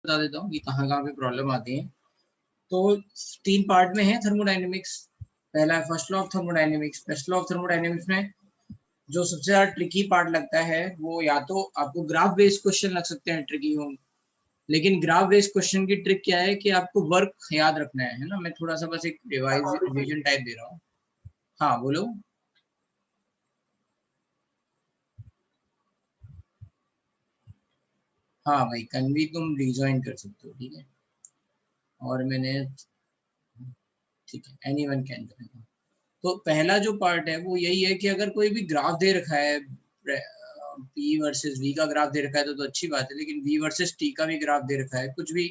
बता देता हूँ कि कहाँ कहाँ पे प्रॉब्लम आती है। तो 3 पार्ट में है थर्मोडायनेमिक्स। पहला है first law of thermodynamics. First law of thermodynamics में जो सबसे ज्यादा ट्रिकी पार्ट लगता है वो या तो आपको ग्राफ बेस्ड क्वेश्चन लग सकते हैं ट्रिकी हो, लेकिन ग्राफ बेस्ड क्वेश्चन की ट्रिक क्या है कि आपको वर्क याद रखना है ना। मैं थोड़ा सा बस एक रिवीजन टाइप दे रहा हूँ। हाँ बोलो। हाँ भाई कन्वी तुम रिज्वाइन कर सकते हो, ठीक है। और मैंने, ठीक है, एनीवन कैन करेगा। तो पहला जो पार्ट है वो यही है कि अगर कोई भी ग्राफ दे रखा है, पी वर्सेस वी का ग्राफ दे रखा है तो अच्छी बात है, लेकिन वी वर्सेस टी का भी ग्राफ दे रखा है, कुछ भी,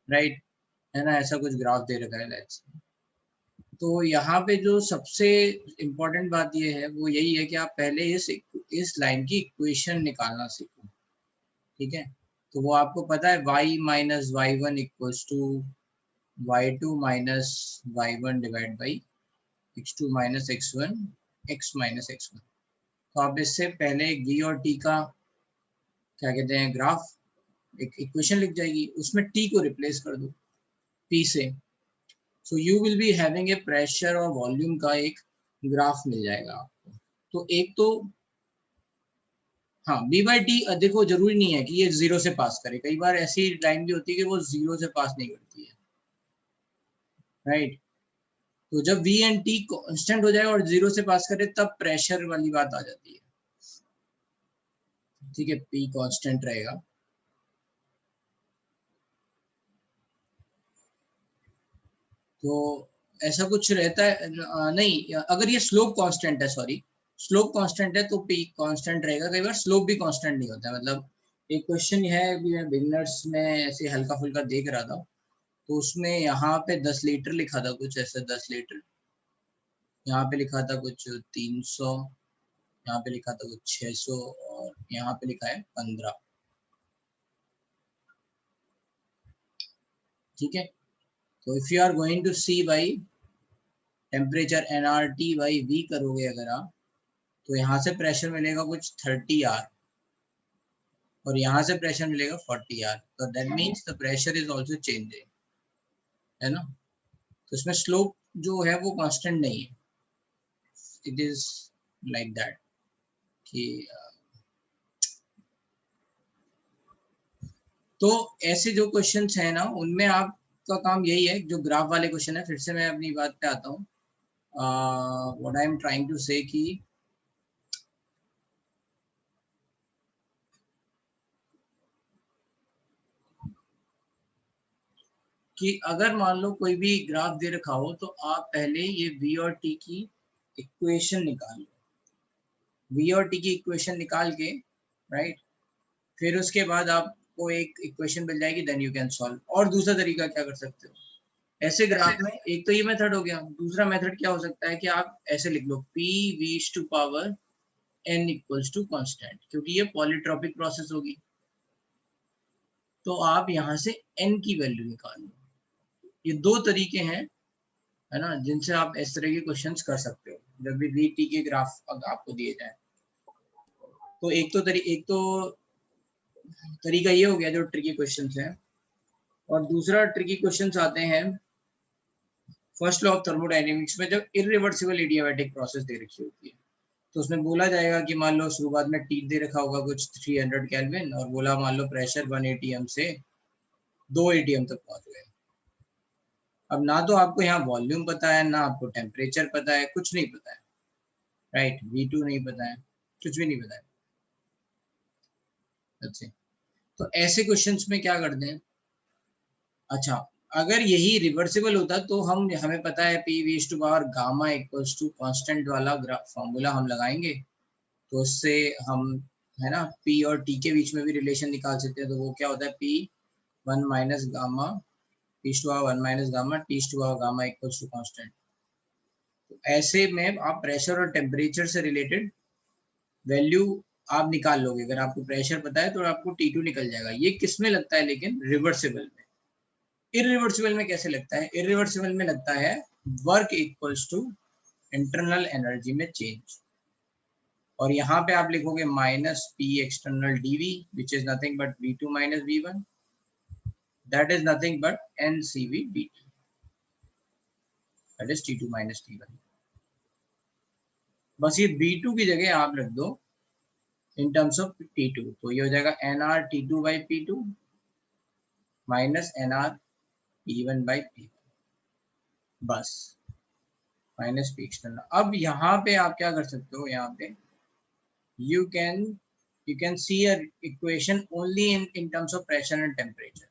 राइट, है ना, ऐसा कुछ ग्राफ दे रखा है लेट्स। तो यहाँ पे जो सबसे इम्पोर्टेंट बात ये है वो यही है कि आप पहले इस लाइन की इक्वेशन निकालना सीखो, ठीक है। तो वो आपको पता है y minus Y one equals to Y two minus Y one divide by x2 minus x1 x minus x1। तो आप इससे पहले v और t का क्या कहते हैं ग्राफ, एक इक्वेशन लिख जाएगी, उसमें t को रिप्लेस कर दो p से। सो you will be having a pressure और वॉल्यूम का एक ग्राफ मिल जाएगा आपको। तो एक तो हाँ b बाई टी, देखो जरूरी नहीं है कि ये जीरो से पास करे, कई बार ऐसी लाइन भी होती है कि वो जीरो से पास नहीं करती है, राइट। तो जब v एंड t कांस्टेंट हो जाए और जीरो से पास करे तब प्रेशर वाली बात आ जाती है, ठीक है, p कांस्टेंट रहेगा। तो ऐसा कुछ रहता है नहीं, अगर ये स्लोप कांस्टेंट है, सॉरी, स्लोप कांस्टेंट है तो p कांस्टेंट रहेगा। कई बार स्लोप भी कांस्टेंट नहीं होता है। मतलब एक क्वेश्चन है भी, मैं बिगनर्स में ऐसे हल्का फुल्का देख रहा था, तो उसमें यहाँ पे 10 लीटर लिखा था, कुछ ऐसे 10 लीटर, यहाँ पे लिखा था कुछ 300, यहाँ पे लिखा था कुछ 600, और यहाँ पे लिखा है 15, ठीक है। तो if you are going to see by temperature nRT by V करोगे अगर आप, तो यहाँ से प्रेशर मिलेगा कुछ 30R और यहाँ से प्रेशर मिलेगा 40R। तो that means the pressure is also changing, है ना। तो इसमें स्लोप जो है वो कांस्टेंट नहीं है, इट इज लाइक दैट कि तो ऐसे जो क्वेश्चंस है ना उनमें आपका काम यही है, जो ग्राफ वाले क्वेश्चन है, फिर से मैं अपनी बात पे आता हूँ। What I am trying to say कि अगर मान लो कोई भी ग्राफ दे रखा हो तो आप पहले ये v और t की इक्वेशन निकाल लो, v और t की इक्वेशन निकाल के, राइट, फिर उसके बाद आपको एक इक्वेशन मिल जाएगी, देन यू कैन सॉल्व। और दूसरा तरीका क्या कर सकते हो ऐसे ग्राफ में, एक तो ये मेथड हो गया, दूसरा मेथड क्या हो सकता है कि आप ऐसे लिख लो p v to power n equals to constant, क्योंकि ये पॉलीट्रॉपिक प्रोसेस होगी। तो आप यहाँ से n की वैल्यू निकाल लो। ये दो तरीके हैं, है ना, जिनसे आप इस तरह के क्वेश्चंस कर सकते हो जब भी वी टी के ग्राफ आपको दिए जाए। तो एक तो तरीका ये हो गया जो ट्रिकी क्वेश्चंस हैं, और दूसरा ट्रिकी क्वेश्चंस आते हैं फर्स्ट लॉ ऑफ थर्मोडायनेमिक्स में, जब इरिवर्सिबल एडियाबैटिक प्रोसेस दे रखी होती है। तो उसमें बोला जाएगा कि मान लो शुरुआत में टी दे रखा होगा कुछ 300 केल्विन, और बोला मान लो प्रेशर 1 एटीएम से 2 एटीएम तक पहुंच गए। अब ना तो आपको यहाँ वॉल्यूम पता है, ना आपको टेम्परेचर पता है, कुछ नहीं पता है, राइट, V2 नहीं पता है, कुछ भी नहीं पता है। अच्छा, तो ऐसे क्वेश्चंस में क्या करते हैं, अच्छा, अगर यही रिवर्सिबल होता तो हमें पता है P V to power gamma equals to constant वाला फॉर्मूला हम लगाएंगे, तो उससे हम, है ना, पी और टी के बीच में भी रिलेशन निकाल सकते हैं। तो वो क्या होता है, P one minus gamma, P to power one minus gamma, T to power gamma equals to constant. तो ऐसे में आप प्रेशर और टेम्परेचर से रिलेटेड वैल्यू आप निकाल लोगे। अगर आपको प्रेशर पता है तो आपको T2 निकल जाएगा। ये किस में लगता है, लेकिन रिवर्सिबल में। इरिवर्सिबल में कैसे लगता है, इरिवर्सिबल में लगता है work equals to internal energy में चेंज, और यहाँ पे आप लिखोगे minus P external DV which is nothing but V2 minus V1, that is nothing but NCV/BT, that is T2 minus T1. बस ये B2 की जगह आप रख दो इन टर्म्स ऑफ T2, तो ये हो जाएगा NR T2 by P2 minus NR P1 by P1, बस माइनस P एक्सटर्नल। अब यहाँ पे आप क्या कर सकते हो, यहाँ पे you can see a equation only in terms of pressure and temperature.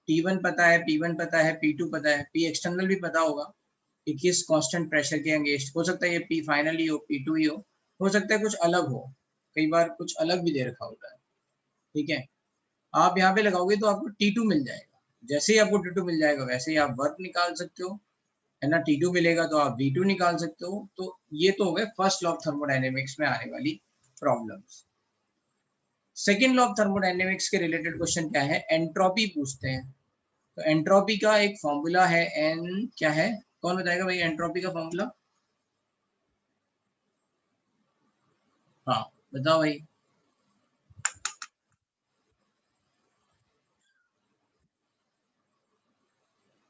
T1 पता है, P1 पता है, P2 पता है, P एक्सटर्नल भी पता होगा कि किस कांस्टेंट प्रेशर के अगेंस्ट, हो सकता है ये P फाइनल ही हो, P2 ही हो सकता है कुछ अलग हो, कई बार कुछ अलग भी दे रखा होता है, ठीक है। आप यहाँ पे लगाओगे तो आपको T2 मिल जाएगा, जैसे ही आपको T2 मिल जाएगा वैसे ही आप वर्क निकाल सकते हो, है ना। T2 मिलेगा तो आप V2 निकाल सकते हो। तो ये तो हो गए फर्स्ट लॉ ऑफ थर्मोडायनेमिक्स में आने वाली problems. Second law of thermodynamics के रिलेटेड क्वेश्चन क्या है, एंट्रोपी पूछते हैं। तो एंट्रोपी का एक फॉर्मूला है एन, क्या है, कौन बताएगा भाई एंट्रोपी का फॉर्मूला? हाँ बताओ भाई।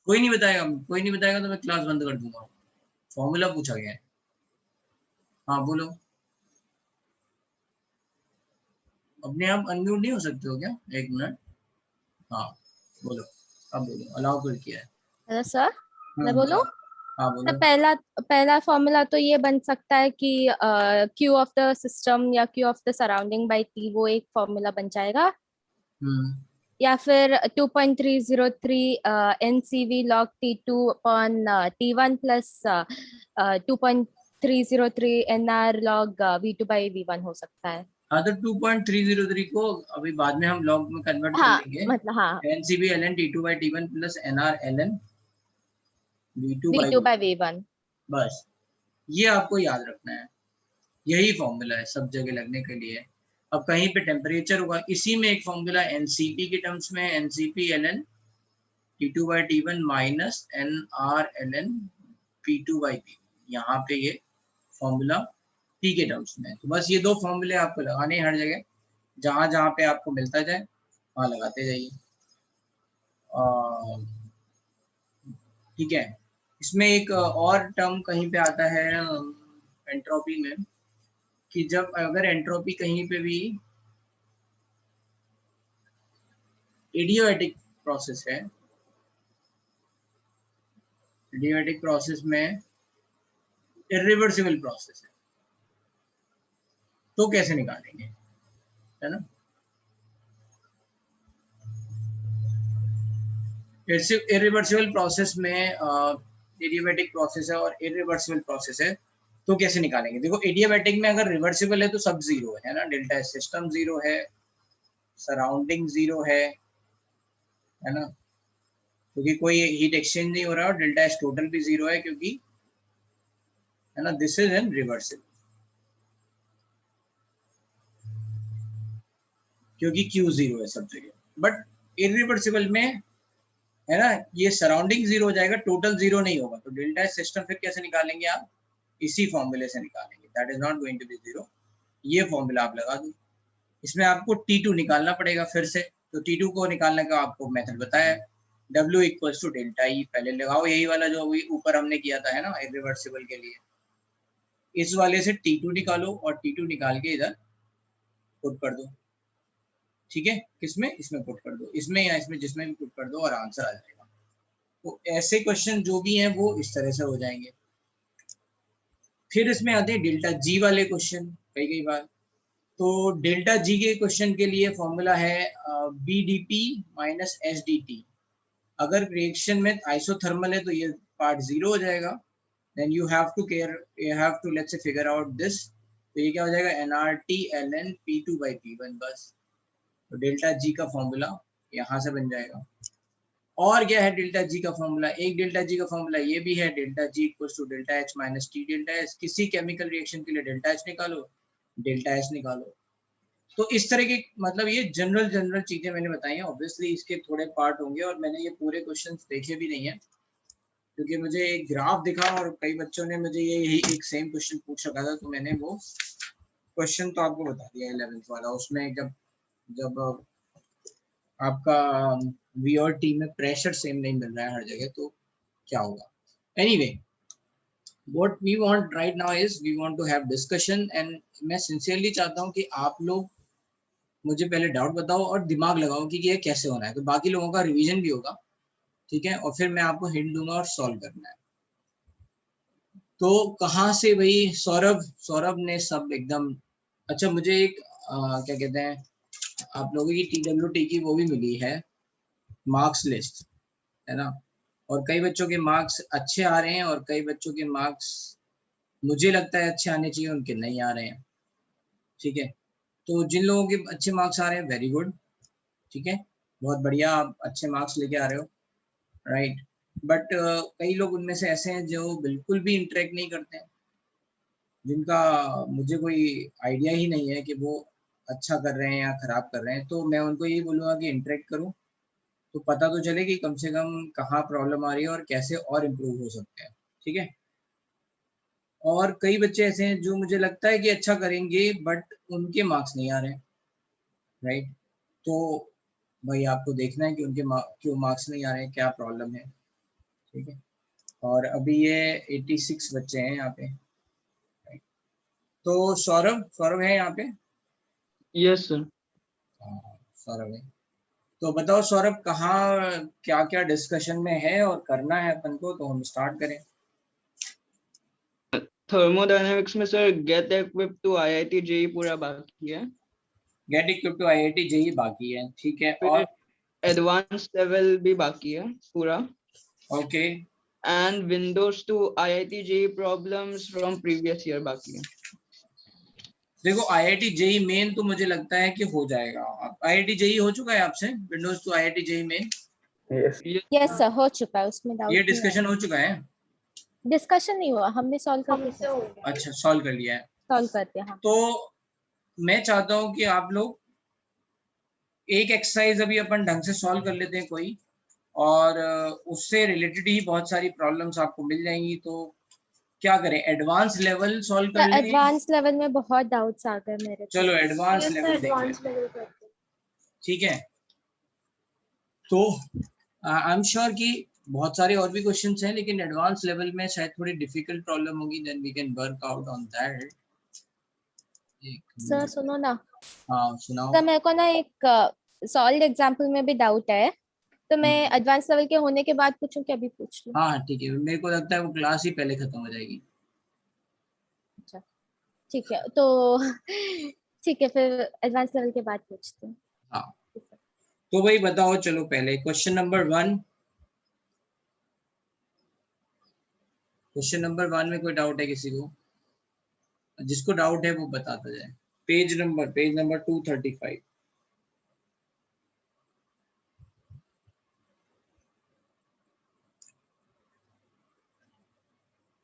कोई नहीं बताएगा, कोई नहीं बताएगा तो मैं क्लास बंद कर दूंगा। फॉर्मूला पूछा गया है, हाँ बोलो। अपने आप अनम्यूट नहीं हो सकते हो क्या, एक मिनट, हाँ बोलो, अब बोलो, अलाउ कर किया है। हेलो सर, मैं बोलूं? बताओ, हाँ सर बोलो। पहला फॉर्मूला तो ये बन सकता है कि क्यू ऑफ द सिस्टम या Q of the surrounding by T, वो एक फॉर्मूला बन जाएगा। या फिर 2.303 NCV log T2 upon T1 plus 2.303 NR log V2 by V1 हो सकता है। हाँ तो 2.303 को अभी बाद में हम लॉग में कन्वर्ट कर हाँ लेंगे, मतलब हाँ, NCV ln T2 by T1 plus NR ln V2 by V2 by V1, V1। बस ये आपको याद रखना है, यही फॉर्मूला है सब जगह लगने के लिए। अब कहीं पे टेम्परेचर होगा, इसी में एक फॉर्मूला एनसीपी के टर्म्स में, NCP ln T2 by T1 minus NR ln P2 by P, यहाँ पे ये फॉर्मूला T के टर्म्स में। तो बस ये दो फॉर्मूले आपको लगाने हैं हर जगह, जहां जहां पे आपको मिलता जाए वहां लगाते जाइए, ठीक है। इसमें एक और टर्म कहीं पे आता है एंट्रोपी में, कि जब अगर एंट्रोपी कहीं पे भी एडियाबैटिक प्रोसेस है, एडियाबैटिक प्रोसेस में इरिवर्सिबल प्रोसेस है, तो कैसे निकालेंगे, है ना। इरिवर्सिबल प्रोसेस में एडियाबैटिक प्रोसेस है और इरिवर्सिबल प्रोसेस है, तो कैसे निकालेंगे। देखो एडियाबैटिक में अगर रिवर्सिबल है तो सब जीरो है ना, डेल्टा सिस्टम जीरो है, सराउंडिंग जीरो है ना, क्योंकि कोई हीट एक्सचेंज नहीं हो रहा, और डेल्टा एस टोटल भी जीरो है, क्योंकि है ना, दिस इज एन रिवर्सिबल, क्योंकि क्यू जीरो है सब जगह। बट इरिवर्सिबल में है ना, ये सराउंडिंग जीरो हो जाएगा, टोटल जीरो नहीं होगा, तो डेल्टा एस सिस्टम फिर कैसे निकालेंगे आप, इसी फॉर्मूले से निकालेंगे, that is not going to be zero. ये फॉर्मूला आप लगा दो, इसमें आपको T2 निकालना पड़ेगा फिर से, तो T2 को निकालने का आपको मेथड बताया है, W equals to delta E, पहले लगाओ यही वाला जो अभी ऊपर हमने किया था, है ना, इरिवर्सिबल के लिए। इस वाले से T2 निकालो और T2 निकाल के इधर पुट कर दो, ठीक है। किसमें, इसमें पुट कर दो, इसमें या इसमें, जिसमें भी पुट कर दो और आंसर आ जाएगा। तो ऐसे क्वेश्चन जो भी हैं वो इस तरह से हो जाएंगे। फिर इसमें आते हैं डेल्टा जी वाले क्वेश्चन, कई बार। तो डेल्टा जी के क्वेश्चन के लिए फॉर्मूला है BDP माइनस SDT। अगर रिएक्शन में आइसोथर्मल है तो ये पार्ट जीरो हो जाएगा, then you have to let's say figure out this, तो ये क्या हो जाएगा, NRT ln P2 by P1, बस। तो डेल्टा जी का फॉर्मूला यहाँ से बन जाएगा। और क्या है डेल्टा जी का फॉर्मूला, एक डेल्टा जी का फॉर्मूला ये भी है, delta G equals to delta H minus T delta S. किसी केमिकल रिएक्शन के लिए डेल्टा एच निकालो, डेल्टा एस निकालो। तो इस तरह के, मतलब ये जनरल चीजें मैंने बताई हैं, ऑब्वियसली इसके थोड़े पार्ट होंगे, और मैंने ये पूरे क्वेश्चंस देखे भी नहीं है, क्योंकि मुझे एक ग्राफ दिखा और कई बच्चों ने मुझे यही एक सेम क्वेश्चन पूछ रखा था, तो मैंने वो क्वेश्चन तो आपको बता दिया 11th वाला। उसमें जब जब आपका V और T में प्रेशर सेम नहीं मिल रहा है हर जगह, तो क्या होगा? Anyway, what we want right now is we want to have discussion, and मैं sincerely चाहता हूँ कि आप लोग मुझे पहले डाउट बताओ और दिमाग लगाओ कि ये कैसे होना है, तो बाकी लोगों का रिवीजन भी होगा, ठीक है, और फिर मैं आपको हिंट दूंगा और सॉल्व करना है। तो कहाँ से भाई? सौरभ ने सब एकदम अच्छा। मुझे एक क्या कहते हैं, आप लोगों की TWT की वो भी मिली है, मार्क्स लिस्ट, है ना, और कई बच्चों के मार्क्स अच्छे आ रहे हैं और कई बच्चों के मार्क्स मुझे लगता है अच्छे आने चाहिए, उनके नहीं आ रहे हैं, ठीक है। तो जिन लोगों के अच्छे मार्क्स आ रहे हैं, वेरी गुड, ठीक है, बहुत बढ़िया, आप अच्छे मार्क्स लेके आ रहे हो, राइट। बट कई लोग उनमें से ऐसे हैं जो बिल्कुल भी इंटरेक्ट नहीं करते हैं, जिनका मुझे कोई आइडिया ही नहीं है कि वो अच्छा कर रहे हैं या खराब कर रहे हैं। तो मैं उनको यही बोलूँगा कि इंटरेक्ट करो, तो पता तो चले कि कम से कम कहाँ प्रॉब्लम आ रही है और कैसे और इम्प्रूव हो सकते हैं, ठीक है। और कई बच्चे ऐसे हैं जो मुझे लगता है कि अच्छा करेंगे बट उनके मार्क्स नहीं आ रहे हैं, राइट। तो भाई आपको देखना है कि उनके क्यों मार्क्स नहीं आ रहे हैं, क्या प्रॉब्लम है, ठीक है। और अभी ये 86 बच्चे हैं यहाँ पे, right? तो सौरभ है यहाँ पे? Yes sir. हाँ, सौरभ है। तो बताओ सौरभ, कहाँ क्या क्या डिस्कशन में है और करना है अपन को, तो हम स्टार्ट करें। थर्मोडायनेमिक्स में sir get equip to IIT JEE पूरा बाकी है। Get equip to IIT JEE बाकी है, ठीक है, और एडवांस लेवल भी बाकी है पूरा। Okay. And windows to IIT JEE problems from previous year बाकी है। देखो IIT JEE मेन तो मुझे लगता है कि हो जाएगा। IIT JEE हो चुका है आपसे, windows to IIT JEE main? Yes sir, हो चुका है, उसमें डाउट ये नहीं है। डिस्कशन हो चुका है? डिस्कशन नहीं हुआ, हमने सॉल्व कर दिया। अच्छा, सॉल्व कर लिया है, सॉल्व करते हैं हाँ। तो मैं चाहता हूँ कि आप लोग एक एक्सरसाइज अभी अपन ढंग से सॉल्व कर लेते हैं कोई, और उससे रिलेटेड ही बहुत सारी प्रॉब्लम्स आपको मिल जाएंगी। तो क्या करें, एडवांस लेवल सॉल्व कर लें? एडवांस लेवल में बहुत डाउट्स आ गए मेरे। चलो एडवांस लेवल देख लेते हैं, ठीक है। तो आई एम श्योर कि बहुत सारे और भी क्वेश्चंस हैं, लेकिन एडवांस लेवल में शायद थोड़ी डिफिकल्ट प्रॉब्लम होगी, then we can work out on that. Sir सुनो ना। हाँ सुनाओ। सर मेरे को ना एक सॉल्व एग्जांपल में भी डाउट है, तो मैं एडवांस लेवल के होने के बाद पूछूं कि अभी पूछ लूं? हाँ ठीक है, मेरे को लगता है वो क्लास ही पहले खत्म हो जाएगी। अच्छा ठीक है, तो ठीक है, फिर एडवांस लेवल के बाद पूछते हैं। हाँ तो भाई बताओ, चलो पहले क्वेश्चन नंबर 1। क्वेश्चन नंबर 1 में कोई डाउट है किसी को? जिसको डाउट है वो बताता जाए। Page number 235।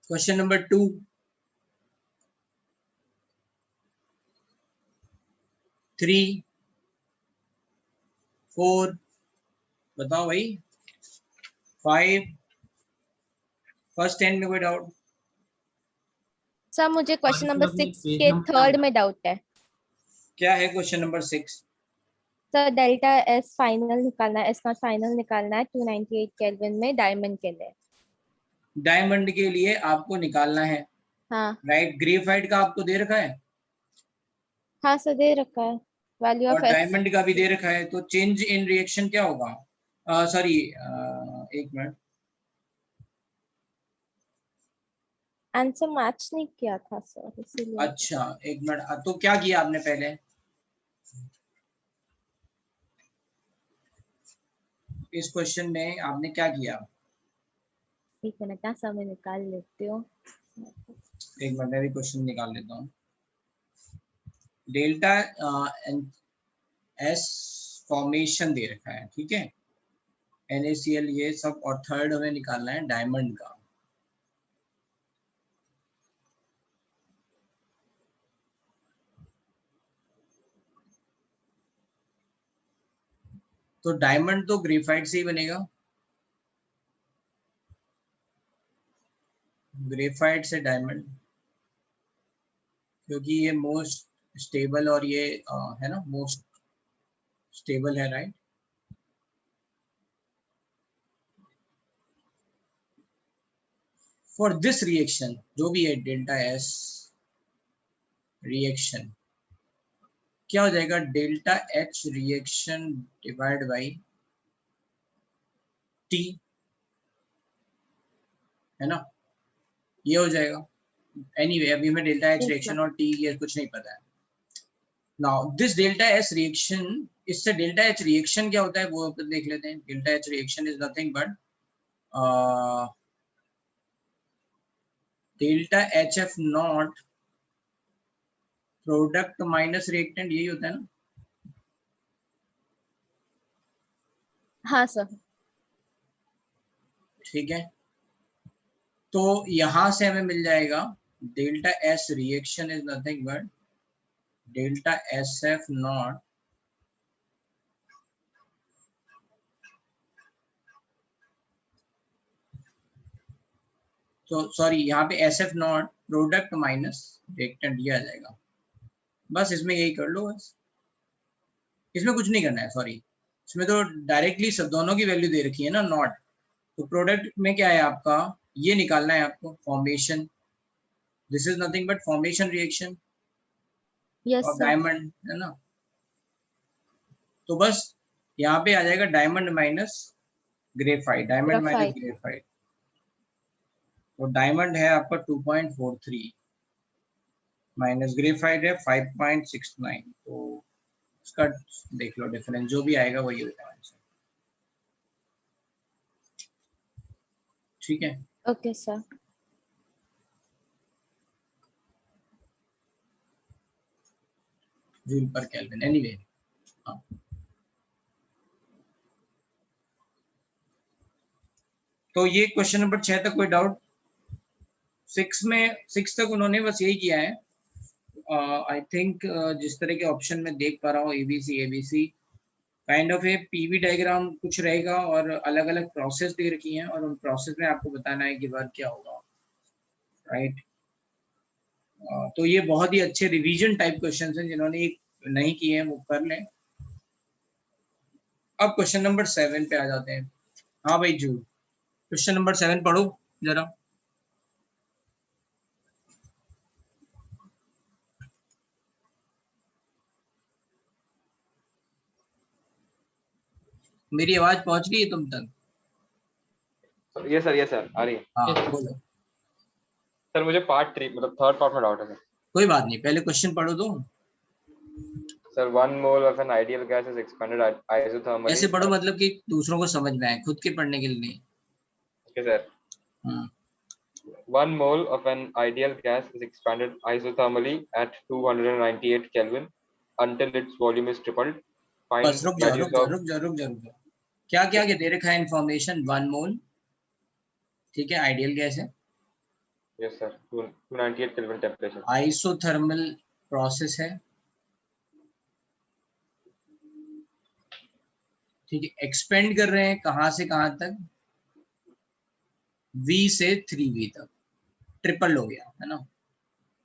Question number 2। 3 4 बताओ भाई। 5 फर्स्ट 10 में कोई डाउट? सर मुझे क्वेश्चन नंबर 6 के थर्ड में डाउट है। क्या है question number 6? Sir delta S final निकालना है, एस नॉट फाइनल निकालना है 298 केल्विन में डायमंड के लिए। डायमंड के लिए आपको निकालना है, हाँ राइट। ग्रेफाइट का आपको दे रखा है, हाँ सर दे रखा है, वैल्यू और ऑफ एफ। डायमंड का भी दे रखा है, तो चेंज इन रिएक्शन क्या होगा? सॉरी, एक मिनट। आंसर मैच नहीं किया था सर, इसीलिए। अच्छा एक मिनट, तो क्या किया आपने पहले? इस क्वेश्चन में आपने क्या किया? एक मिनट ना सर, मैं निकाल लेती हूँ। एक मिनट, मैं भी क्वेश्चन निकाल लेता हूँ। डेल्टा एस फॉर्मेशन दे रखा है, ठीक है, NaCl ये सब, और थर्ड हमें निकालना है डायमंड का। तो डायमंड तो ग्रेफाइट से ही बनेगा, ग्रेफाइट से डायमंड, क्योंकि ये मोस्ट स्टेबल और ये है ना, मोस्ट स्टेबल है, राइट। फॉर दिस रिएक्शन जो भी है डेल्टा एस रिएक्शन क्या हो जाएगा, delta H reaction divide by T, है ना, ये हो जाएगा। एनीवे अभी हमें डेल्टा एच रिएक्शन और टी ये कुछ नहीं पता है। Now this delta S reaction, इससे डेल्टा एच रिएक्शन क्या होता है वो देख लेते हैं। Delta H reaction is nothing but delta H F not product minus reactant, यही होता है ना? हाँ सर। ठीक है, तो यहां से हमें मिल जाएगा delta S reaction is nothing but delta S F not तो सॉरी यहाँ पे S F not product minus reactant ये आ जाएगा। बस इसमें यही कर लो, बस इसमें कुछ नहीं करना है। सॉरी इसमें तो डायरेक्टली सब दोनों की वैल्यू दे रखी है ना, नॉट। तो प्रोडक्ट में क्या है आपका, ये निकालना है आपको, formation. This is nothing but formation reaction of diamond, है ना। तो बस यहाँ पे आ जाएगा diamond minus graphite, diamond minus graphite. तो डायमंड है आपका 2.43 माइनस ग्रेफाइट है 5.69। तो उसका देख लो डिफरेंस, जो भी आएगा वही होगा आंसर। ठीक है, ओके सर। जूल पर केल्विन, एनीवे। हाँ, तो ये क्वेश्चन नंबर 6 तक कोई डाउट? 6 तक उन्होंने बस यही किया है। आई थिंक जिस तरह के ऑप्शन में देख पा रहा हूँ, ABC kind of A PV diagram कुछ रहेगा और अलग अलग प्रोसेस दे रखी हैं और उन प्रोसेस में आपको बताना है कि वर्क क्या होगा, राइट। तो ये बहुत ही अच्छे रिवीजन टाइप क्वेश्चंस हैं, जिन्होंने नहीं किए हैं वो कर लें। अब क्वेश्चन नंबर 7 पे आ जाते हैं। हाँ भाई जू, क्वेश्चन नंबर 7 पढ़ो जरा। मेरी आवाज पहुंच रही है तुम तक? ये सर आ रही है। हाँ बोलो सर। मुझे पार्ट 3 मतलब थर्ड पार्ट में डाउट है सर। कोई बात नहीं, पहले क्वेश्चन पढ़ो तो। Sir 1 mole of an ideal gas is expanded isothermally. ऐसे पढ़ो मतलब कि दूसरों को समझ में आए, खुद के पढ़ने के लिए नहीं। Okay sir. 1 mole of an ideal gas is expanded isothermally at 298 Kelvin until its volume is tripled. बस रुक जाओ। क्या क्या दे रखा है इंफॉर्मेशन? 1 मोल, ठीक है, आइडियल गैस है। Yes sir, 298 kelvin temperature. Isothermal process है, ठीक है। एक्सपेंड कर रहे हैं कहां से कहां तक? V से 3V तक, ट्रिपल हो गया है ना,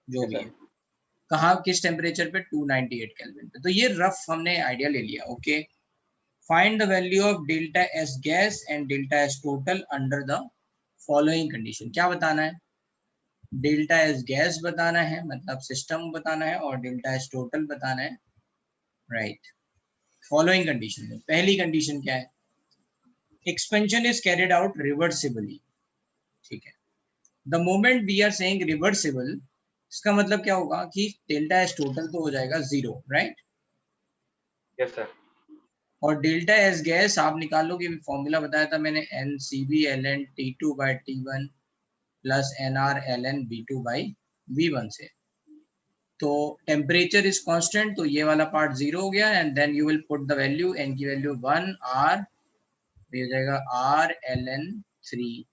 जो भी है। कहा किस टेम्परेचर पे? 298 केल्विन पे। तो ये रफ हमने आइडिया ले लिया। Okay, find the value of delta S gas and delta S total under the following condition. क्या बताना है? डेल्टा एस गैस बताना है, मतलब सिस्टम बताना है, और डेल्टा एस टोटल बताना है, राइट। फॉलोइंग कंडीशन में पहली कंडीशन क्या है? Expansion is carried out reversibly, ठीक है। The moment we are saying reversible, इसका मतलब क्या होगा कि डेल्टा एस टोटल तो हो जाएगा 0, राइट। Yes sir. और डेल्टा एस गैस आप निकाल लो, कि फॉर्मूला बताया था मैंने, NCB/ln/T2/T1 प्लस NR/ln/V2/V1 से। तो टेम्परेचर इज कांस्टेंट, तो ये वाला पार्ट 0 हो गया, and then you will put the value, n की वैल्यू 1 R, ये हो जाएगा R/ln3,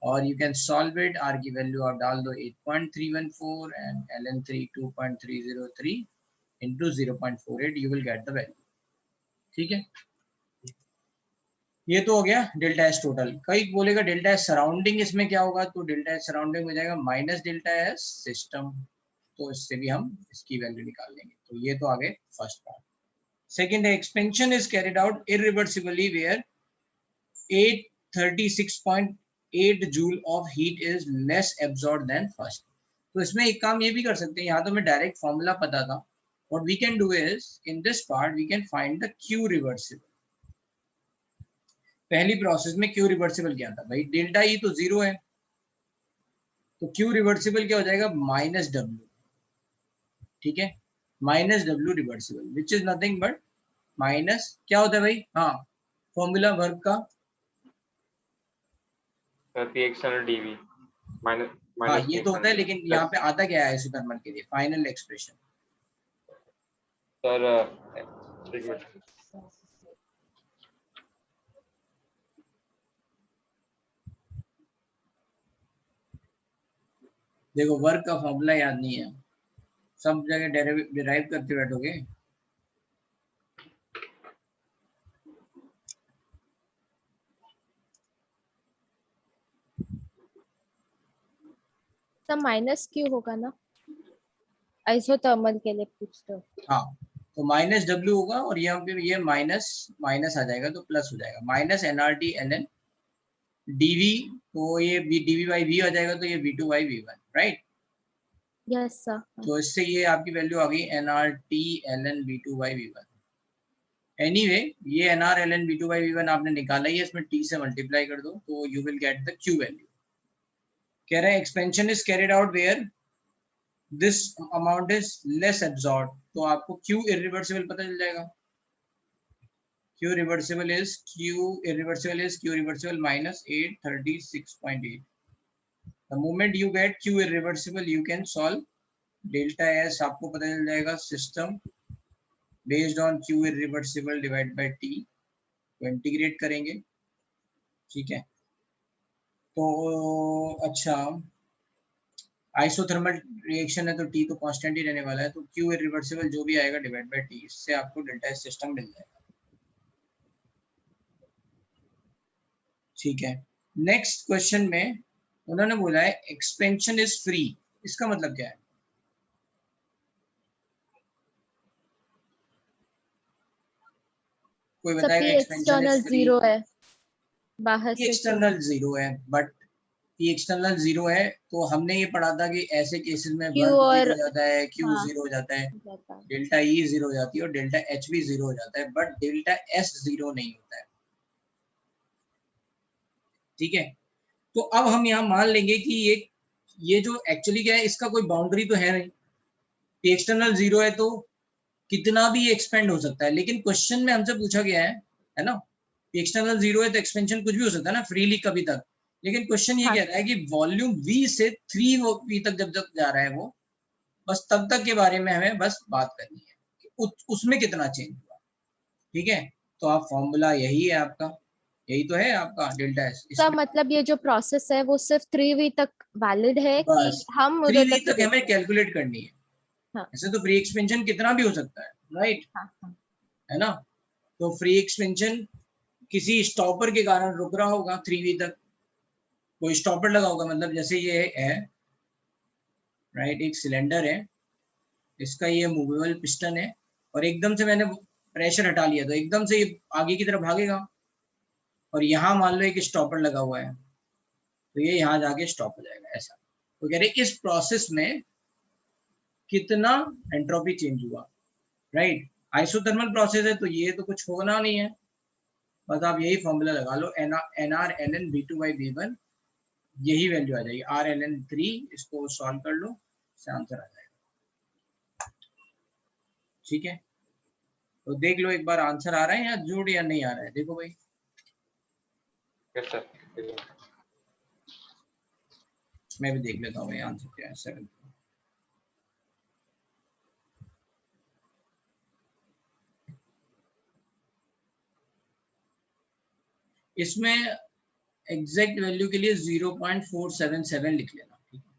और you can solve it. R की वैल्यू आप डाल दो 8.314 and ln3 2.303 into 0.48, you will get the value, ठीक है। ये तो हो गया डेल्टा एस टोटल। कई बोलेगा डेल्टा एस सराउंडिंग इसमें क्या होगा, तो डेल्टा एस सराउंडिंग हो जाएगा माइनस डेल्टा एस सिस्टम। तो इससे भी हम इसकी वैल्यू निकाल लेंगे। तो ये तो आ गए फर्स्ट पार्ट। सेकंड है, expansion is carried out irreversibly where 836 8 joule of heat is less absorb than first. तो इसमें एक काम ये भी कर सकते हैं, यहाँ तो मैं डायरेक्ट फॉर्मूला पता था। What we can do is in this part we can find the Q reversible. पहली प्रोसेस में क्यू रिवर्सिबल क्या था भाई, डेल्टा ई तो 0 है, तो क्यू रिवर्सिबल क्या हो जाएगा, माइनस डब्ल्यू। ठीक है, minus W reversible which is nothing but minus क्या होता है भाई, हाँ फॉर्मूला वर्क का P external dV minus हाँ minus ये P तो होता है, external लेकिन dV यहाँ plus पे आता क्या है आइसोथर्मल के लिए, फाइनल एक्सप्रेशन। sir एक मिनट देखो वर्क का फॉर्मूला याद नहीं है, सब जगह डिराइव करते बैठोगे। सब माइनस क्यू होगा ना, आइसोथर्मल के लिए पूछ रहे हो। हाँ तो माइनस डब्ल्यू होगा और यहाँ पे ये माइनस माइनस आ जाएगा तो प्लस हो जाएगा, minus NRT N N dV, तो ये डीवी बाई वी आ जाएगा, तो ये V2 by V1, right. Yes sir. तो इससे ये आपकी वैल्यू आ गई N R T L N V2 by V1। Anyway ये N R L N V2 by V1 आपने निकाला ही है, इसमें टी से मल्टीप्लाई कर दो तो you will get the Q value. कह रहे हैं expansion is carried out where this amount is less absorb, तो आपको क्यू इरिवर्सिबल पता चल जाएगा। Q reversible is Q reversible minus 836.8. The moment you get Q irreversible, you can solve delta S, आपको पता चल जाएगा system based on Q irreversible divided by T, तो इंटीग्रेट करेंगे। ठीक है, तो अच्छा आइसोथर्मल रिएक्शन है तो T तो कांस्टेंट ही रहने वाला है, तो Q irreversible जो भी आएगा डिवाइड बाय T, इससे आपको डेल्टा S सिस्टम मिल जाएगा। ठीक है, नेक्स्ट क्वेश्चन में उन्होंने बोला है एक्सपेंशन इज फ्री, इसका मतलब क्या है, कोई बताएगा एक्सपेंशन इज फ्री। एक्सटर्नल 0 है, बाहर पी से एक्सटर्नल 0 है, बट पी एक्सटर्नल 0 है तो हमने ये पढ़ा था कि ऐसे केसेस में क्यू वर्क और 0 हो जाता है, क्यू हाँ 0 हो जाता है, जाता है। डेल्टा ई 0 हो जाती है और डेल्टा एच भी 0 हो जाता है, बट डेल्टा एस 0 नहीं होता है। ठीक है, तो अब हम यहाँ मान लेंगे कि ये जो एक्चुअली क्या है, इसका कोई बाउंड्री तो है नहीं, पी एक्सटर्नल 0 है तो कितना भी एक्सपेंड हो सकता है, लेकिन क्वेश्चन में हमसे पूछा गया है ना, एक्सटर्नल 0 है तो एक्सपेंशन कुछ भी हो सकता है ना, फ्रीली कभी तक। लेकिन क्वेश्चन ये हाँ कह रहा है कि वॉल्यूम V से 3V तक जब तक जा रहा है वो, बस तब तक के बारे में हमें बस बात करनी है कि उसमें कितना चेंज हुआ। ठीक है, तो आप फॉर्मूला यही है आपका, यही तो है आपका डेल्टा एस। इसका मतलब ये जो प्रोसेस है वो सिर्फ 3V तक वैलिड है कि बस हम उधर 3V तक ही तक हमें देखें। कैलकुलेट करनी है। हाँ ऐसे तो फ्री एक्सपेंशन कितना भी हो सकता है, राइट, हाँ हाँ। है ना। तो फ्री एक्सपेंशन किसी स्टॉपर के कारण रुक रहा होगा 3V तक, कोई स्टॉपर लगा होगा, मतलब जैसे ये है, राइट, एक सिलेंडर है, इसका ये मूवेबल पिस्टन है और एकदम से मैंने प्रेशर हटा लिया तो एकदम से ये आगे की तरफ भागेगा, और यहाँ मान लो एक स्टॉपर लगा हुआ है तो ये यहाँ जाके स्टॉप हो जाएगा, ऐसा। तो कह रहे इस प्रोसेस में कितना एंट्रोपी चेंज हुआ, राइट। आइसोथर्मल प्रोसेस है तो ये तो कुछ होना नहीं है, बस आप यही फॉर्मूला लगा लो, N R L N V2 by V1, यही वैल्यू आ जाएगी आर एल एन 3, इसको सॉल्व कर लो, इससे आंसर आ जाएगा। ठीक है, तो देख लो एक बार आंसर आ रहा है या जोड़ या नहीं आ रहा है, देखो भाई। yes sir मैं भी देख लेता हूँ भाई आंसर क्या है। 7 इसमें एग्जैक्ट वैल्यू के लिए 0.477 लिख लेना, ठीक है।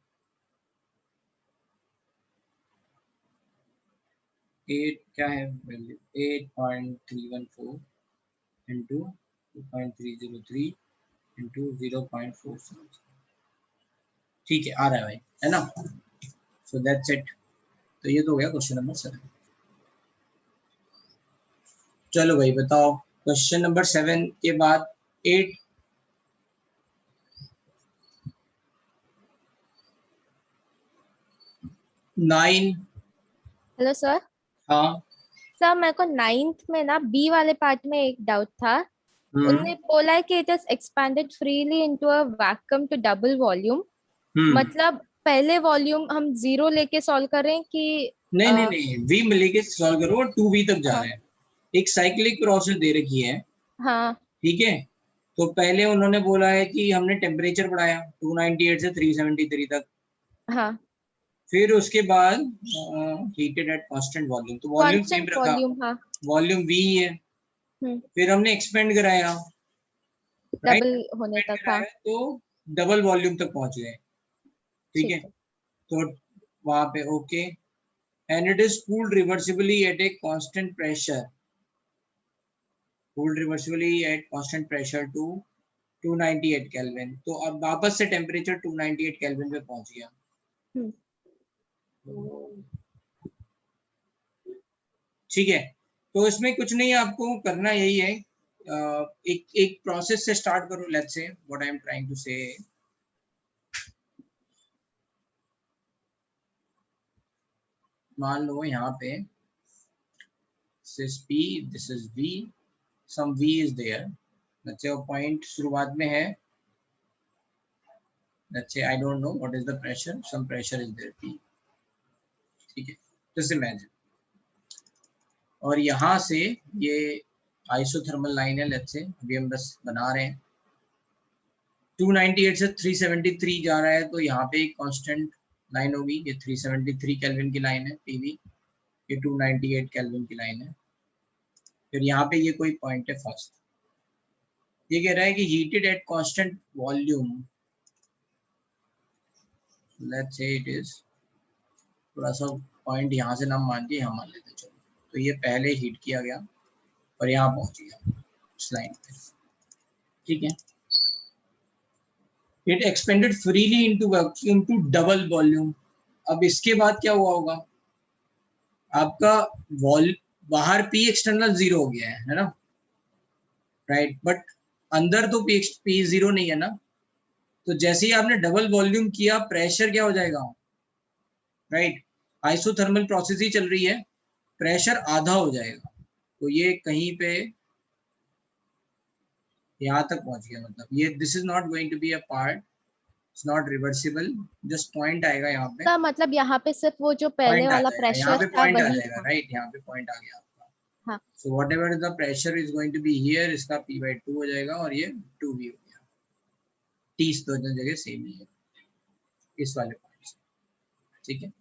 8 क्या है वैल्यू, 8.314 इंटू 2.303 इंटू 0.477, ठीक है, आ रहा है भाई, है ना। सो दैट्स इट, तो ये तो हो गया क्वेश्चन नंबर 7। चलो भाई बताओ क्वेश्चन नंबर 7 के बाद 8, 9। Hello sir. हाँ। सर मेरे को 9th में ना बी वाले पार्ट में एक डाउट था। उनने बोला है कि it is expanded freely into a vacuum to double volume. मतलब पहले वॉल्यूम हम 0 लेके सॉल्व करें कि नहीं नहीं नहीं, वी में लेके सॉल्व करो और 2v तक जा हाँ, रहे हैं। एक साइक्लिक प्रोसेस दे रखी है, हाँ ठीक है। तो पहले उन्होंने बोला है कि हमने टेम्परेचर बढ़ाया 298 से 373 तक, हाँ, फिर उसके बाद हीटेड एट कांस्टेंट वॉल्यूम, तो वॉल्यूम सेम कांस्टेंट रखा, वॉल्यूम, हाँ वॉल्यूम v है। फिर हमने एक्सपेंड कराया, राइट, डबल होने एक्सपेंड तक, हाँ कराया तो डबल वॉल्यूम तक पहुंच गए, ठीक है। ठीक है। तो वहां पे okay, and it is cooled reversibly at a constant pressure, cooled reversibly at constant pressure to 298 kelvin. तो अब वापस से टेम्परेचर 298 केल्विन पे पहुंच गया। ठीक है, तो इसमें कुछ नहीं, आपको करना यही है, एक प्रोसेस से स्टार्ट करो। Let's say what I am trying to say, मान लो यहाँ पे this is P, this is V, some V is there, let's say a point शुरुआत में है, let's say I don't know what is the pressure, some pressure is there P, ठीक है, just imagine। और यहाँ से ये आइसोथर्मल लाइन है, लेट्स से अभी हम बस बना रहे हैं, 298 से 373 जा रहा है, तो यहाँ पे एक कांस्टेंट लाइन होगी, ये 373 केल्विन की लाइन है पीवी, ये 298 केल्विन की लाइन है। फिर यहाँ पे ये कोई पॉइंट है फर्स्ट, ये कह रहा है कि heated at constant volume, let's say it is, थोड़ा सा पॉइंट यहाँ से नाम मान के यहाँ मान लेते चलो, तो ये पहले हीट किया गया और यहाँ पहुंच गया इस लाइन पे, ठीक है। It expanded freely into vacuum to double volume. अब इसके बाद क्या हुआ होगा, आपका वॉल बाहर पी एक्सटर्नल 0 हो गया है ना, राइट, बट अंदर तो पी 0 नहीं है ना। तो जैसे ही आपने डबल वॉल्यूम किया, प्रेशर क्या हो जाएगा, राइट, आइसोथर्मल प्रोसेस ही चल रही है, प्रेशर आधा हो जाएगा। तो ये कहीं पे यहाँ तक पहुंच गया, मतलब ये this is not going to be a part, it's not reversible, just point आएगा यहाँ पे, तो मतलब यहाँ पे सिर्फ वो जो पहले पॉइंट आ वाला जाएगा, यहाँ प्रेशर पे था पॉइंट आ वही जाएगा, था। राइट, यहाँ पे पॉइंट आ गया आपका। हाँ, so whatever the pressure is going to be here, इसका p/2 हो जाएगा और ये 2v हो गया, t दोनों जगह सेम ही है इस वाले पॉइंट से, ठीक है।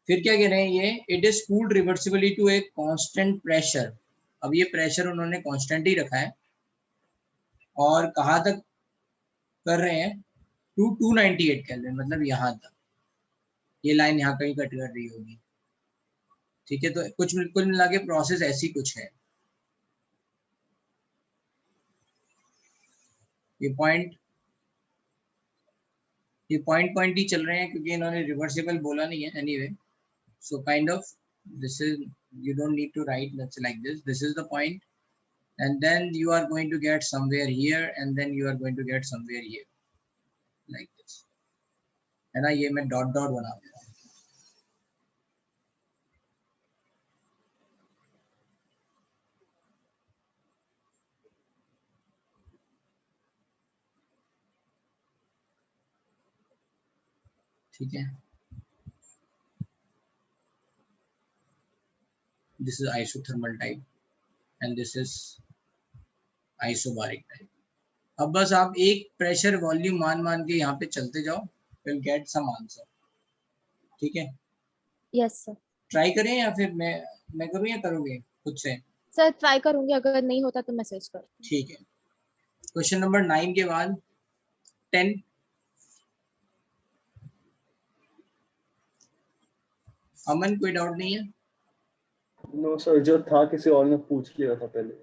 फिर क्या कह रहे हैं ये, it is cooled reversibly to a constant pressure. अब ये प्रेशर उन्होंने कांस्टेंट ही रखा है, और कहाँ तक कर रहे हैं, टू 298 केल्विन, मतलब यहाँ तक, ये लाइन यहाँ कहीं कट कर रही होगी, ठीक है। तो कुछ कुल मिला के प्रोसेस ऐसी कुछ है। ये पॉइंट ही चल रहे हैं, क्योंकि इन्होंने रिवर्सिबल बोला नहीं है anyway. So kind of this is, you don't need to write let's say like this, this is the point, and then you are going to get somewhere here, and then you are going to get somewhere here like this, है ना। ये मैं dot dot बना दे रहा हूँ, ठीक है। This is isothermal type and this is isobaric type। अब बस आप एक प्रेशर वॉल्यूम मान के यहाँ पे चलते जाओ, विल गेट सम आंसर, ठीक है। Yes sir. ट्राई करें या फिर मैं करूँ या करोगे खुद से? सर ट्राई करूंगी, अगर नहीं होता तो मैसेज कर। ठीक है। क्वेश्चन नंबर 9 के बाद 10, अमन कोई डाउट नहीं है? नो सर, जो था किसी और ने पूछ लिया था पहले।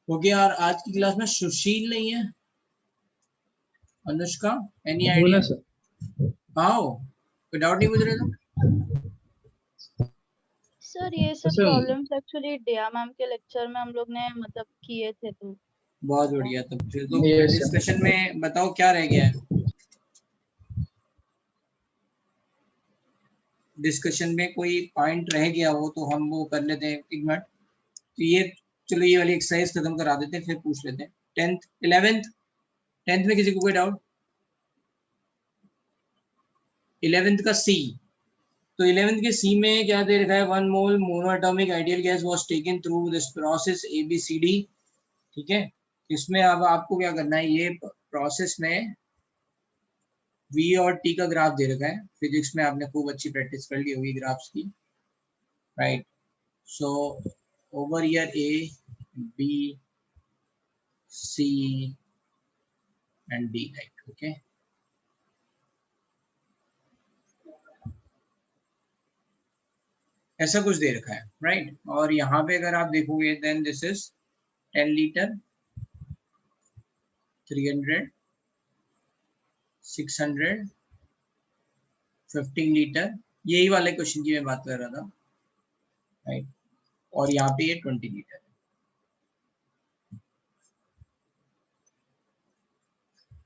ओके यार, आज की क्लास में सुशील नहीं है, अनुष्का, एनी आइडिया? हाँ, कोई डाउट नहीं पूछ रहे थे? सर ये सब प्रॉब्लम्स एक्चुअली दिया मैम के लेक्चर में हम लोग ने मतलब किए थे। तो बहुत बढ़िया। तो फिर तो डिस्कशन में बताओ क्या रह गया है। डिस्कशन में कोई पॉइंट रह गया हो तो हम वो कर लेते हैं। एक मिनट, तो ये चलो ये वाली एक्सरसाइज खत्म करा देते हैं, फिर पूछ लेते हैं। 10th 11th में किसी को कोई डाउट? 11th का सी, तो 11th के सी में क्या दे रखा है? 1 mole monoatomic ideal gas was taken through this process ABCD। ठीक है, इसमें अब आपको क्या करना है, ये प्रोसेस में V और T का ग्राफ दे रखा है। फिजिक्स में आपने खूब अच्छी प्रैक्टिस कर ली होगी ग्राफ्स की, right? So over here A, B, C and D, right? Okay. ऐसा कुछ दे रखा है, राइट? और यहाँ पे अगर आप देखोगे then this is 10 litre, 300, 600, 15 litre, यही वाले क्वेश्चन की मैं बात कर रहा था, राइट? और यहाँ पे ये 20 लीटर है।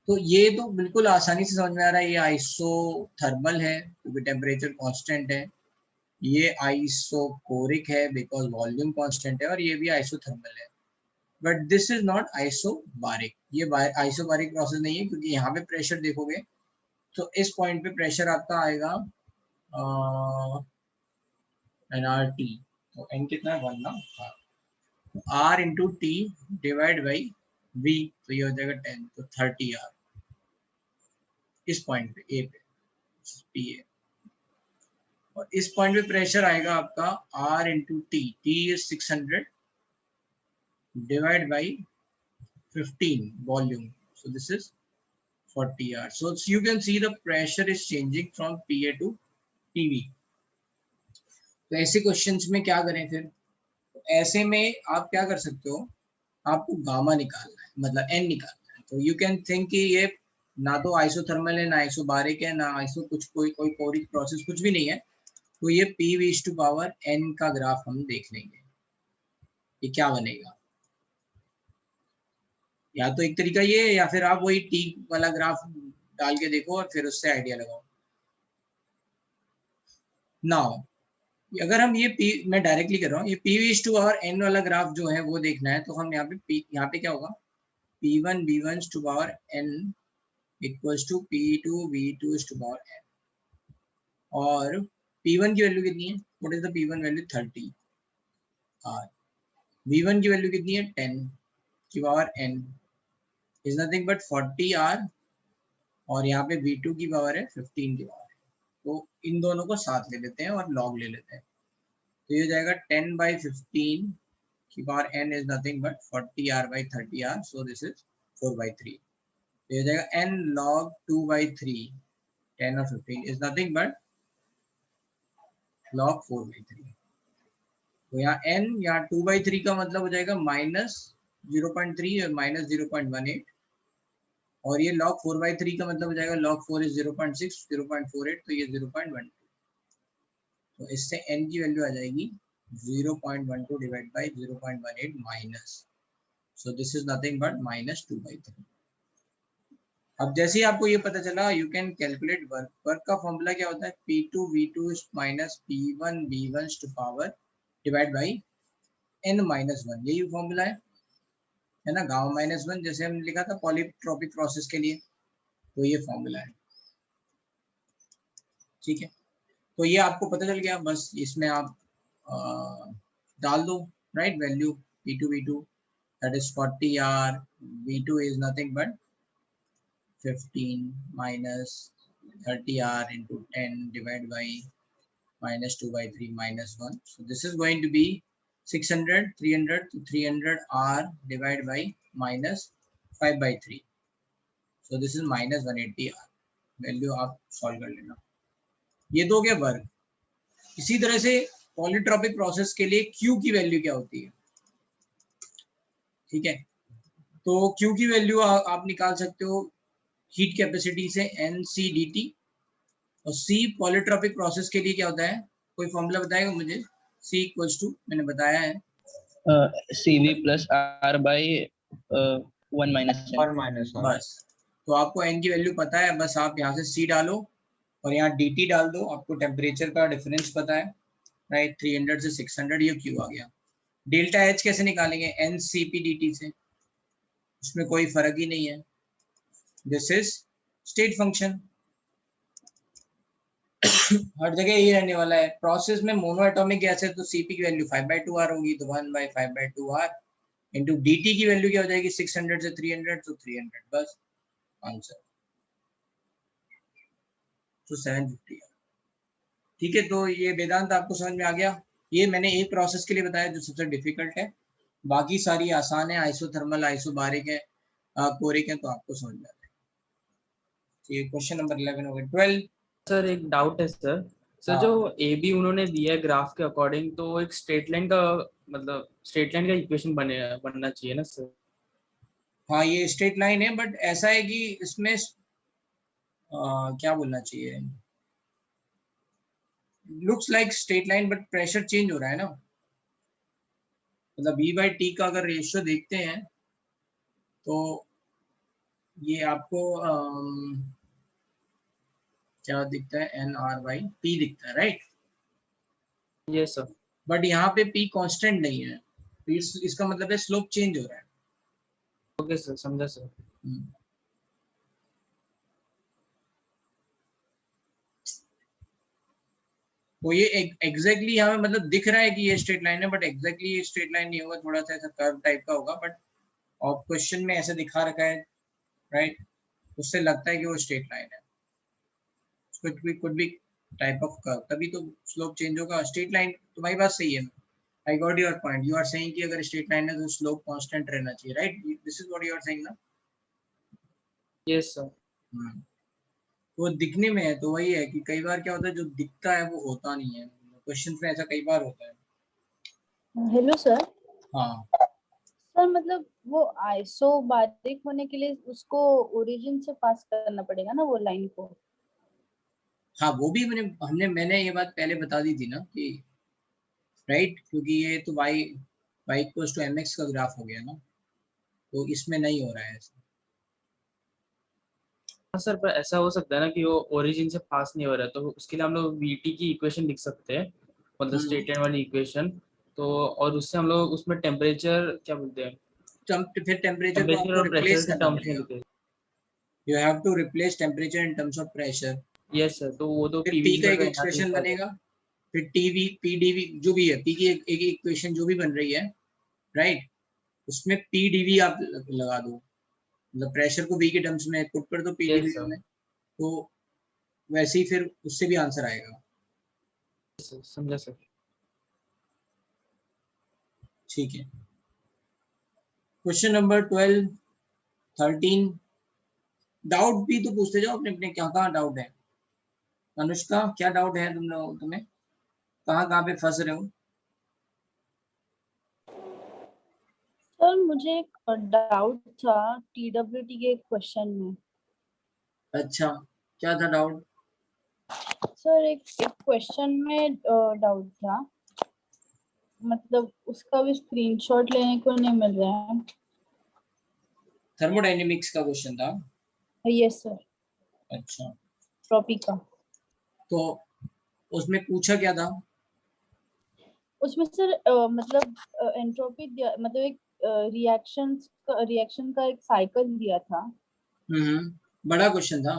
तो ये तो बिल्कुल आसानी से समझ में आ रहा है, ये आइसोथर्मल है क्योंकि टेम्परेचर कांस्टेंट है, ये आइसोकोरिक है बिकॉज वॉल्यूम कांस्टेंट है, और ये भी आइसोथर्मल है। But this is not isobaric, ये आइसोबारिक प्रोसेस नहीं है क्योंकि यहाँ पे प्रेशर देखोगे तो इस पॉइंट पे प्रेशर आपका आएगा nRT, तो n कितना है 1 ना, R into T divide by V, तो ये हो जाएगा 10, तो 30 R इस पॉइंट पे A पे PA, और इस पॉइंट पे प्रेशर आएगा आपका R into T, T is 600 divide by 15 volume, so this is 40 R. So you can see the pressure is changing from PA to PV. तो ऐसे क्वेश्चंस में क्या करें फिर? तो ऐसे में आप क्या कर सकते हो, आपको गामा निकालना है, मतलब N निकालना है। तो यू कैन थिंक कि ये ना तो आइसोथर्मल है, ना आइसोबारिक है, ना आइसो कुछ कोई कोरिक प्रोसेस कुछ भी नहीं है। तो ये PV/N का ग्राफ हम देख लेंगे, ये क्या बनेगा। या तो एक तरीका ये है, या फिर आप वही टी वाला ग्राफ डाल के देखो और फिर उससे आइडिया लगाओ। नाउ अगर हम ये मैं डायरेक्टली कर रहा हूँ, ये PV/N वाला ग्राफ जो है वो देखना है, तो हम यहाँ पे क्या होगा, P1 V1/N equals to P2 V2/N, और P1 की वैल्यू कितनी है, what is the P1 value, 30 R, V1 की वैल्यू कितनी है, 10 की power N is nothing but 40 R, और यहाँ पे V2 की पावर है 15 की पावर है। तो इन दोनों को साथ ले लेते हैं और लॉग ले लेते हैं, तो ये हो जाएगा 10/15 की power N is nothing but 40 R by 30 R, so this is 4/3। तो ये हो जाएगा N log 2/3, 10 और 15 is nothing but log 4/3। तो यहाँ N यहाँ 2/3 का मतलब हो जाएगा -0.3 और -0.18, और ये log 4/3 का मतलब हो जाएगा log 4 is 0.6, 0.48, तो ये 0.12। तो इससे n की वैल्यू आ जाएगी 0.12 divide by 0.18 minus, so this is nothing but -2/3। अब जैसे ही आपको ये पता चला, you can calculate work. Work का फॉर्मूला क्या होता है, P2 V2 minus P1 V1 to power divide by n-1, यही फॉर्मूला है ना, गामा -1 जैसे हमने लिखा था पॉलीट्रॉपिक प्रोसेस के लिए, तो ये फॉर्मूला है। ठीक है, तो ये आपको पता चल गया, बस इसमें आप डाल दो, right, value P2 V2 that is 40 R, V2 is nothing but 15 minus 30 R into 10 divided by -2/3 -1. So this is going to be 600, 300, to 300 R divided by -5/3. So this is -180 R. Value आप solve कर लेना। ये दो गया work. इसी तरह से polytropic process के लिए Q की वैल्यू क्या होती है, ठीक है, तो Q की वैल्यू आप निकाल सकते हो हीट कैपेसिटी से NCDT, और C पॉलीट्रॉपिक प्रोसेस के लिए क्या होता है, कोई फॉर्मूला बताएगा मुझे, C इक्वल्स टू, मैंने बताया है CV plus R by 1 minus N। R minus R। बस, तो आपको N की वैल्यू पता है, बस आप यहाँ से C डालो और यहाँ dt डाल दो, आपको टेम्परेचर का डिफरेंस पता है, राइट, 300 से 600, ये q आ गया। डेल्टा एच कैसे निकालेंगे, NCP dt से, उसमें कोई फर्क ही नहीं है, दिस इज स्टेट फंक्शन। हर जगह ये रहने वाला है। प्रोसेस में मोनो एटॉमिक गैस है तो Cp की वैल्यू 5/2 r होगी, तो 1/5/2 r इंटू dt की वैल्यू क्या हो जाएगी, 600 से 300, तो 300, बस आंसर, तो 750। ठीक है, तो ये वेदांत आपको समझ में आ गया। ये मैंने एक प्रोसेस के लिए बताया जो सबसे डिफिकल्ट है, बाकी सारी आसान है, आइसोथर्मल, आइसोबारिक है, कोरिक है, तो आपको समझ में आ जाएगा। ये क्वेश्चन नंबर 11 हो गया। 12 सर एक डाउट है सर। सर हाँ। जो ए बी उन्होंने दिया है ग्राफ के अकॉर्डिंग, तो एक स्ट्रेट लाइन का मतलब स्ट्रेट लाइन का इक्वेशन बनना चाहिए ना सर? हाँ, ये स्ट्रेट लाइन है, बट ऐसा है कि इसमें क्या बोलना चाहिए, looks like straight line but pressure change हो रहा है ना, मतलब V/T का अगर रेशियो देखते हैं तो ये आपको क्या दिखता है, NR/P दिखता है, राइट। Yes sir. बट यहाँ पे P कांस्टेंट नहीं है, तो इसका मतलब है स्लोप चेंज हो रहा है। ओके सर, समझा सर। तो ये एग्जैक्टली यहाँ पे मतलब दिख रहा है कि ये स्ट्रेट लाइन है, बट एग्जैक्टली ये स्ट्रेट लाइन नहीं होगा, थोड़ा सा ऐसा कर्व टाइप का होगा, बट और क्वेश्चन में ऐसे दिखा रखा है, राइट, उससे लगता है कि वो स्ट्रेट लाइन है। Could be type of curve, तभी तो स्लोप चेंज होगा। स्ट्रेट लाइन, तुम्हारी बात सही है, I got your point, you are saying कि अगर स्ट्रेट लाइन है तो स्लोप कांस्टेंट रहना चाहिए, right, this is what you are saying ना। Yes sir. वो दिखने में है, तो वही है कि कई बार क्या होता है, जो दिखता है वो होता नहीं है, क्वेश्चन में ऐसा कई बार होता है। Hello sir. हाँ सर मतलब वो आइसोबारिक होने के लिए उसको ओरिजिन से पास करना पड़ेगा ना वो लाइन को? हाँ, वो भी मैंने ये बात पहले बता दी थी ना कि राइट, क्योंकि ये तो y इक्वल्स टू mx का ग्राफ हो गया ना, तो इसमें नहीं हो रहा है ऐसा। हाँ सर, पर ऐसा हो सकता है ना कि वो ओरिजिन से पास नहीं हो रहा है, तो उसके लिए हम लोग VT की इक्वेशन लिख सकते हैं, मतलब स्ट्रेट लाइन वाली इक्वेशन। तो और उससे हम लोग उसमें टेम्परेचर क्या बोलते हैं, फिर टेम्परेचर को टेम्परेचर आपको और प्रेशर रिप्लेस के करना टर्म्स में पड़ेगा, लिखे। You have to replace temperature in terms of pressure. Yes sir, तो वो तो फिर P PV का का एक तो यहाँ से एक्सप्रेशन लिखा है। बनेगा, फिर TV PdV जो भी है, P की एक इक्वेशन जो भी बन रही है, राइट, उसमें PdV आप लगा दो, मतलब प्रेशर को V के टर्म्स में पुट कर दो यस PdV सर। में, तो वैसे ही फिर उससे भी आंसर आएगा। समझा सर। ठीक है, क्वेश्चन नंबर 12 13, डाउट भी तो पूछते जाओ अपने अपने, क्या कहाँ डाउट है। अनुष्का, क्या डाउट है तुम्हें कहाँ पे फंस रहे हो। सर मुझे एक डाउट था TWT के क्वेश्चन में। अच्छा, क्या था डाउट। सर एक क्वेश्चन में डाउट था, मतलब उसका भी स्क्रीनशॉट लेने को नहीं मिल रहा है। थर्मोडायनेमिक्स का क्वेश्चन था। Yes sir. अच्छा, ट्रॉपी का। तो उसमें पूछा क्या था। उसमें सर मतलब एंट्रोपी मतलब एक रिएक्शन का एक साइकिल दिया था। बड़ा क्वेश्चन था।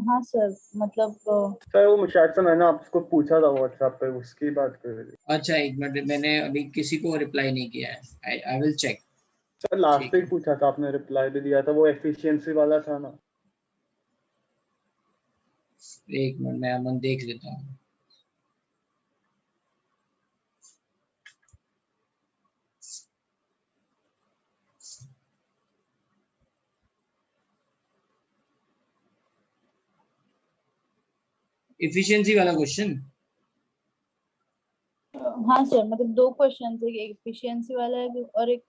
हाँ सर, मतलब सर वो शायद से मैंने आपको पूछा था व्हाट्सएप पे, उसकी बात कर रही। अच्छा, एक मिनट, मैंने अभी किसी को रिप्लाई नहीं किया है, I will check. Sir last week पूछा था आपने, रिप्लाई भी दिया था, वो एफिशिएंसी वाला था ना। एक मिनट, मैं अमन देख लेता हूँ। एफिशिएंसी वाला क्वेश्चन। हाँ सर, मतलब दो क्वेश्चन है, एक एफिशिएंसी वाला है और एक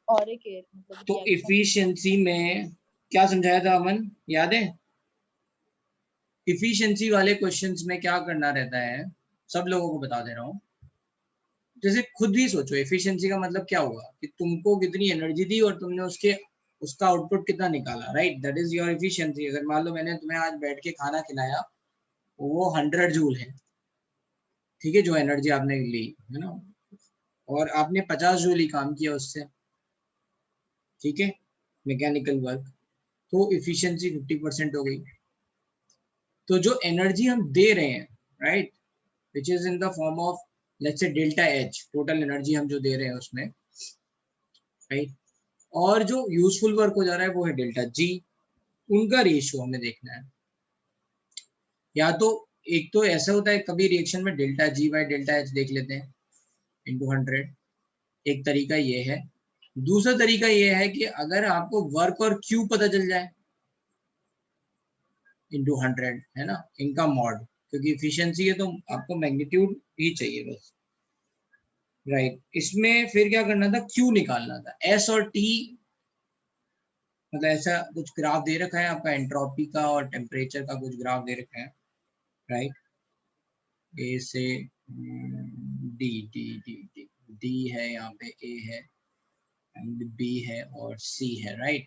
है, मतलब तो एफिशिएंसी में क्या समझाया था अमन, याद है। इफिशिएंसी वाले क्वेश्चंस में क्या करना रहता है, सब लोगों को बता दे रहा हूँ। जैसे खुद भी सोचो, एफिशिएंसी का मतलब क्या हुआ कि तुमको कितनी एनर्जी दी और तुमने उसका आउटपुट कितना निकाला, right, that is your efficiency. अगर मान लो मैंने तुम्हें आज बैठ के खाना खिलाया, वो 100 जूल है, ठीक है, जो एनर्जी आपने ली है ना, और आपने 50 जूल ही काम किया उससे, ठीक है, मैकेनिकल वर्क, तो एफिशिएंसी 50% हो गई। तो जो एनर्जी हम दे रहे हैं, right, which is in the form of let's say delta H, total energy हम जो दे रहे हैं उसमें, राइट, और जो यूजफुल वर्क हो जा रहा है वो है डेल्टा जी, उनका रेशियो हमें देखना है। या तो एक तो ऐसा होता है कभी रिएक्शन में delta G by delta H देख लेते हैं इंटू 100, एक तरीका ये है। दूसरा तरीका ये है कि अगर आपको वर्क और क्यू पता चल जाए इंटू 100, है ना, इनका मॉड, क्योंकि एफिशिएंसी है तो आपको मैग्नीट्यूड ही चाहिए बस, राइट। इसमें फिर क्या करना था, क्यू निकालना था, एस और टी, मतलब ऐसा कुछ ग्राफ दे रखा है आपका एंट्रोपी का और टेम्परेचर का कुछ ग्राफ दे रखा है, राइट, ए से D D D D D है, यहाँ पे ए है एंड बी है और सी है, राइट।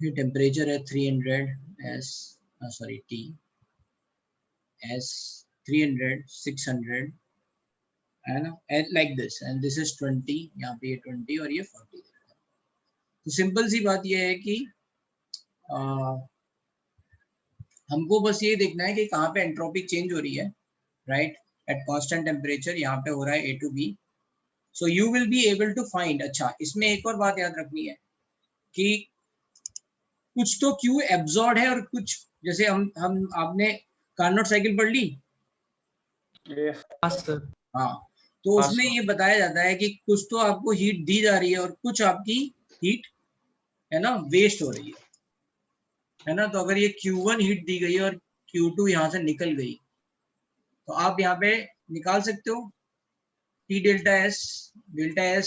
ये टेम्परेचर है 300 एस, सॉरी टी, एस 300 600, है ना, like this, and this is 20, यहाँ पे ये 20 और ये 40। तो सिंपल सी बात ये है कि हमको बस ये देखना है कि कहाँ पे एंट्रोपी चेंज हो रही है, राइट, एट कांस्टेंट टेम्परेचर, यहाँ पे हो रहा है A to B, so you will be able to find. अच्छा, इसमें एक और बात याद रखनी है कि कुछ तो क्यू एब्जॉर्ब है और कुछ, जैसे हम आपने कार्नोट साइकिल पढ़ ली, हाँ, तो उसमें ये बताया जाता है कि कुछ तो आपको हीट दी जा रही है और कुछ आपकी हीट, है ना, वेस्ट हो रही है ना। तो अगर ये Q1 हीट दी गई और Q2 यहाँ से निकल गई, तो आप यहाँ पे निकाल सकते हो T डेल्टा एस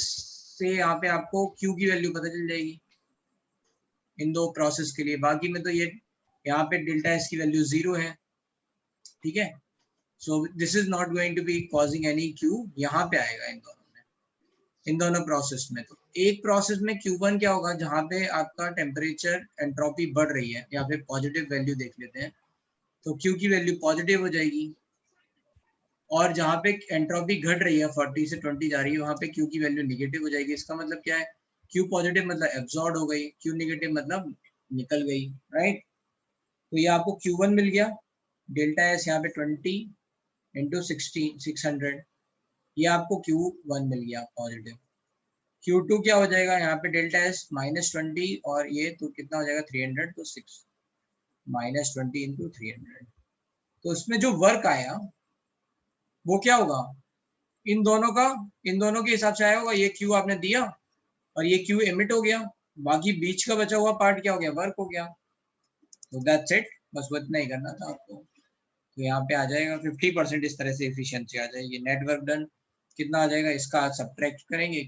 से यहाँ पे आपको Q की वैल्यू पता चल जाएगी इन दो प्रोसेस के लिए। बाकी में तो ये यहाँ पे डेल्टा एस की वैल्यू 0 है, ठीक है, so this is not going to be causing any Q, यहाँ पे आएगा इन दोनों प्रोसेस में। तो एक प्रोसेस में Q1 क्या होगा, जहाँ पे आपका टेम्परेचर एंट्रोपी बढ़ रही है, या फिर पॉजिटिव वैल्यू देख लेते हैं, तो Q की वैल्यू पॉजिटिव हो जाएगी, और जहाँ पे एंट्रोपी घट रही है 40 से 20 जा रही है, वहाँ पे Q की वैल्यू निगेटिव हो जाएगी। इसका मतलब क्या है, Q पॉजिटिव मतलब एब्जॉर्ब हो गई, Q निगेटिव मतलब निकल गई, राइट। तो ये आपको Q1 मिल गया, डेल्टा एस यहाँ पे 20 इंटू 600, ये आपको Q1 मिल गया पॉजिटिव। Q2 क्या हो जाएगा, यहाँ पे डेल्टा एस -20 और ये तो कितना हो जाएगा 300, तो 6 -20 इंटू 300। तो इसमें जो वर्क आया वो क्या होगा, इन दोनों के हिसाब से आया होगा। ये Q आपने दिया और ये Q एमिट हो गया, बाकी बीच का बचा हुआ पार्ट क्या हो गया, वर्क हो गया। तो दैट्स इट, बस वो इतना ही करना था आपको। तो यहाँ पे आ जाएगा 50%, इस तरह से एफिशिएंसी आ जाएगी। नेटवर्क डन कितना आ जाएगा, इसका सब्ट्रैक्ट करेंगे,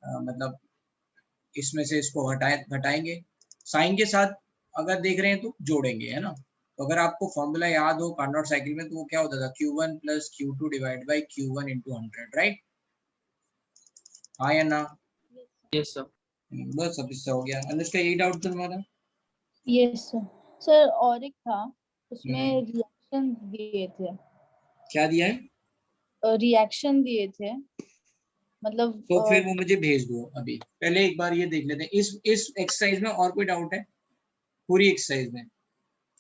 मतलब इसमें से इसको घटाएंगे, साइन के साथ अगर देख रहे हैं तो जोड़ेंगे, है ना। तो अगर आपको फॉर्मूला याद हो कार्नोट साइकिल में, तो वो क्या होता था, Q1 plus Q2 divide by Q1 into 100, right, हाँ या ना। Yes sir. बस अब इससे हो गया। अनुष्का, यही डाउट था तुम्हारा? यस सर, और एक था उसमें रिएक्शन दिए थे। क्या दिया है? रिएक्शन दिए थे, मतलब तो फिर वो मुझे भेज दो अभी। पहले एक बार ये देख लेते हैं इस एक्सरसाइज में और कोई डाउट है? पूरी एक्सरसाइज में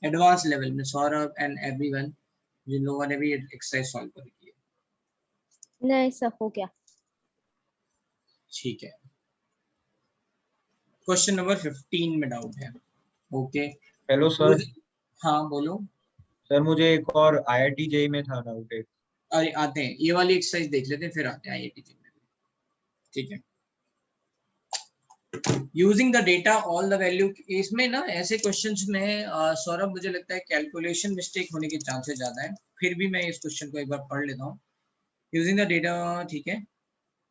एडवांस लेवल में सौरभ एंड एवरीवन जिन लोगों ने भी एक्सरसाइज सॉल्व कर की है? नहीं सर, हो गया। ठीक है, क्वेश्चन नंबर 15 में डाउट है। Okay, hello sir. हाँ बोलो सर, मुझे एक और IIT JEE में था डाउट एक। अरे आते हैं, ये वाली एक्सरसाइज देख लेते हैं फिर आते हैं IIT में, ठीक है। Using the data all the value, इसमें ना ऐसे क्वेश्चंस में सौरभ मुझे लगता है कैलकुलेशन मिस्टेक होने के चांसेस ज्यादा है, फिर भी मैं इस क्वेश्चन को एक बार पढ़ लेता हूँ। यूजिंग द डेटा, ठीक है,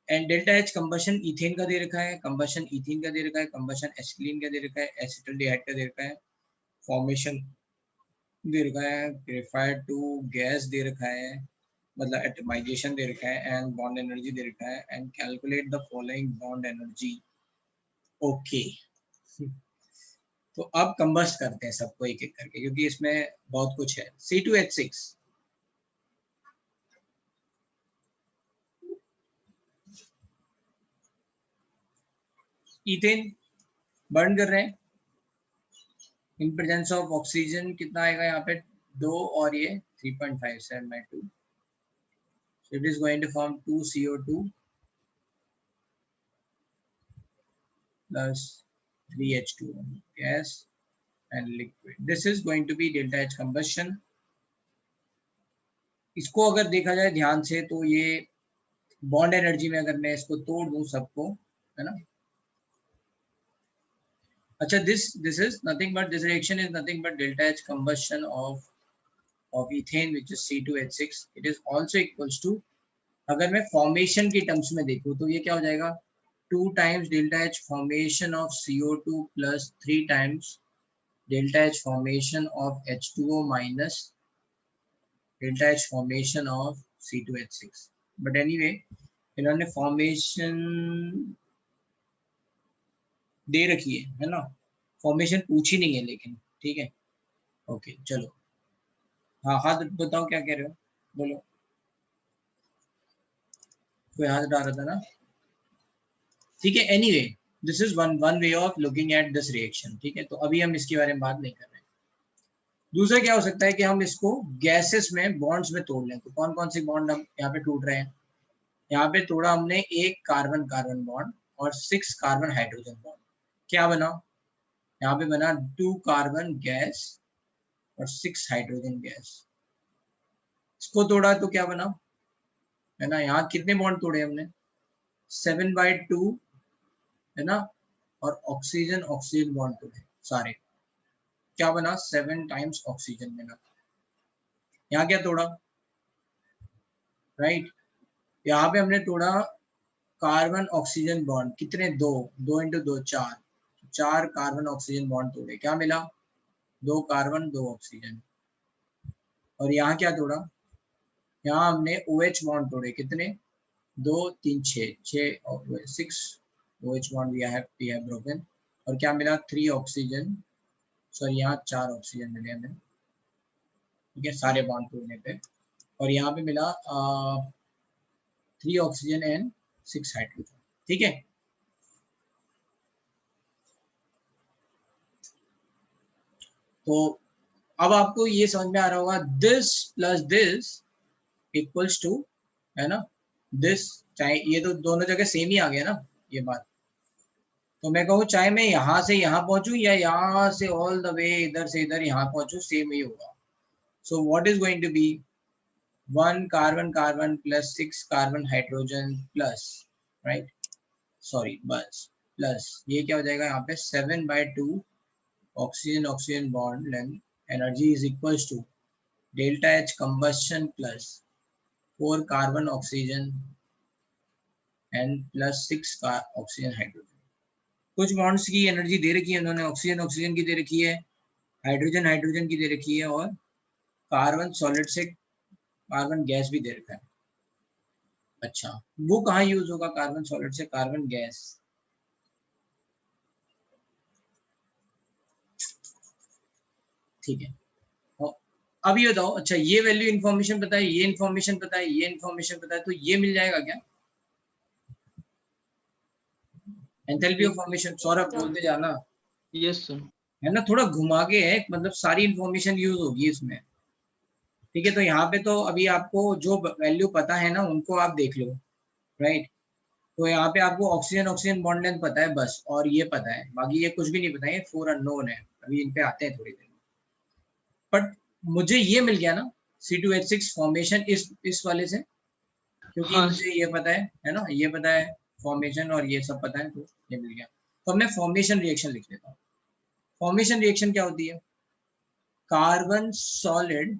and delta H combustion ethane का दे रखा है, कंबशन इथीन का दे रखा है, कंबशन एसिटिलीन का दे रखा है, एसिटाल्डिहाइड का दे रखा है, फॉर्मेशन दे रखा है, ग्रेफाइट टू गैस दे रखा है, मतलब एटमाइजेशन दे रखा है, एंड बॉन्ड एनर्जी दे रखा है, and calculate the following bond energy okay तो अब कंबस्ट करते हैं सबको एक एक करके, क्योंकि इसमें बहुत कुछ है। C2H6 इथेन बर्न कर रहे हैं इन प्रेजेंस ऑफ ऑक्सीजन। कितना आएगा यहाँ पे 2 और ये 3.57/2, so it is going to form 2 CO2 plus 3 H2O gas and liquid. This is going to be delta H combustion. इसको अगर देखा जाए ध्यान से तो ये बॉन्ड एनर्जी में अगर मैं इसको तोड़ दूं सबको, है ना। अच्छा, this is nothing but, this reaction is nothing but delta H combustion of ethane which is C2H6. It is also equals to, अगर मैं फॉर्मेशन की टर्म्स में देखूं तो ये क्या हो जाएगा 2 times delta H formation of CO2 plus 3 times delta H formation of H2O minus delta H formation of C2H6. But anyway, इन्होंने फॉर्मेशन दे रखी है ना, फॉर्मेशन पूछी नहीं है लेकिन, ठीक है। ओके चलो, हाँ हाथ बताओ क्या कह रहे हो, बोलो। कोई हाथ उठा रहा था ना, ठीक है। Anyway, this is one way of looking at this reaction, ठीक है। तो अभी हम इसके बारे में बात नहीं कर रहे हैं। दूसरा क्या हो सकता है कि हम इसको गैसेस में बॉन्ड्स में तोड़ लें। तो कौन कौन से बॉन्ड हम यहाँ पे टूट रहे हैं? यहाँ पे तोड़ा हमने एक कार्बन कार्बन बॉन्ड और 6 कार्बन हाइड्रोजन बॉन्ड। क्या बना? यहाँ पे बना 2 कार्बन गैस और 6 हाइड्रोजन गैस। इसको तोड़ा तो क्या बना, है ना। यहाँ कितने बॉन्ड तोड़े हमने? 7/2, है ना। और ऑक्सीजन ऑक्सीजन बॉन्ड तोड़े सारे। क्या बना? 7 times ऑक्सीजन बना। यहाँ क्या तोड़ा? राइट, यहाँ पे हमने तोड़ा कार्बन ऑक्सीजन बॉन्ड। कितने? 2 into 2 4 कार्बन ऑक्सीजन बॉन्ड तोड़े। क्या मिला? 2 कार्बन 2 ऑक्सीजन। और यहाँ क्या तोड़ा? यहाँ हमने OH बॉन्ड तोड़े। कितने? 2 3 6 और 6 OH bond we have broken। और क्या मिला? 3 ऑक्सीजन, सॉरी यहाँ 4 ऑक्सीजन मिले हमें, ठीक है, सारे बॉन्ड तोड़ने पे। और यहाँ पे मिला 3 ऑक्सीजन एंड 6 हाइड्रोजन, ठीक है। तो अब आपको ये समझ में आ रहा होगा, this plus this equals to, है ना, दिस। चाहे ये तो दोनों जगह सेम ही आ गया ना ये बात। तो मैं कहूँ चाहे मैं यहाँ से यहाँ पहुंचू या यहाँ से ऑल द वे इधर से इधर यहाँ पहुंचू, सेम ही होगा। So what is going to be 1 carbon carbon plus 6 carbon hydrogen plus, right, sorry बस प्लस ये क्या हो जाएगा यहाँ पे 7/2 oxygen oxygen bond length energy is equals to delta H combustion plus 4 carbon oxygen and plus 6 का oxygen hydrogen. कुछ bonds की एनर्जी दे रखी है उन्होंने, ऑक्सीजन ऑक्सीजन की दे रखी है, हाइड्रोजन हाइड्रोजन की दे रखी है, और कार्बन सॉलिड से कार्बन गैस भी दे रखा है। अच्छा, वो कहाँ यूज होगा कार्बन सॉलिड से कार्बन गैस? ठीक है, अब ये बताओ, अच्छा ये वैल्यू इन्फॉर्मेशन पता है, ये इन्फॉर्मेशन पता है, ये इन्फॉर्मेशन पता है, तो ये मिल जाएगा क्या? एंथैल्पी ऑफ फॉर्मेशन, सौरभ बोलते जाना। Yes sir. है ना, थोड़ा घुमा के है, मतलब सारी इन्फॉर्मेशन यूज होगी इसमें, ठीक है। तो यहाँ पे तो अभी आपको जो वैल्यू पता है ना उनको आप देख लो, राइट। तो यहाँ पे आपको ऑक्सीजन ऑक्सीजन बॉन्ड लेंथ पता है बस, और ये पता है, बाकी ये कुछ भी नहीं पता है, 4 अननोन है। अभी इन पे आते हैं थोड़ी देर में। बट मुझे ये मिल गया ना C2H6 फॉर्मेशन इस वाले से, क्योंकि हाँ। मुझे ये पता है ना, ये पता है फॉर्मेशन और ये सब पता है, तो ये मिल गया। तो मैं फॉर्मेशन रिएक्शन लिख लेता हूँ। फॉर्मेशन रिएक्शन क्या होती है? Carbon solid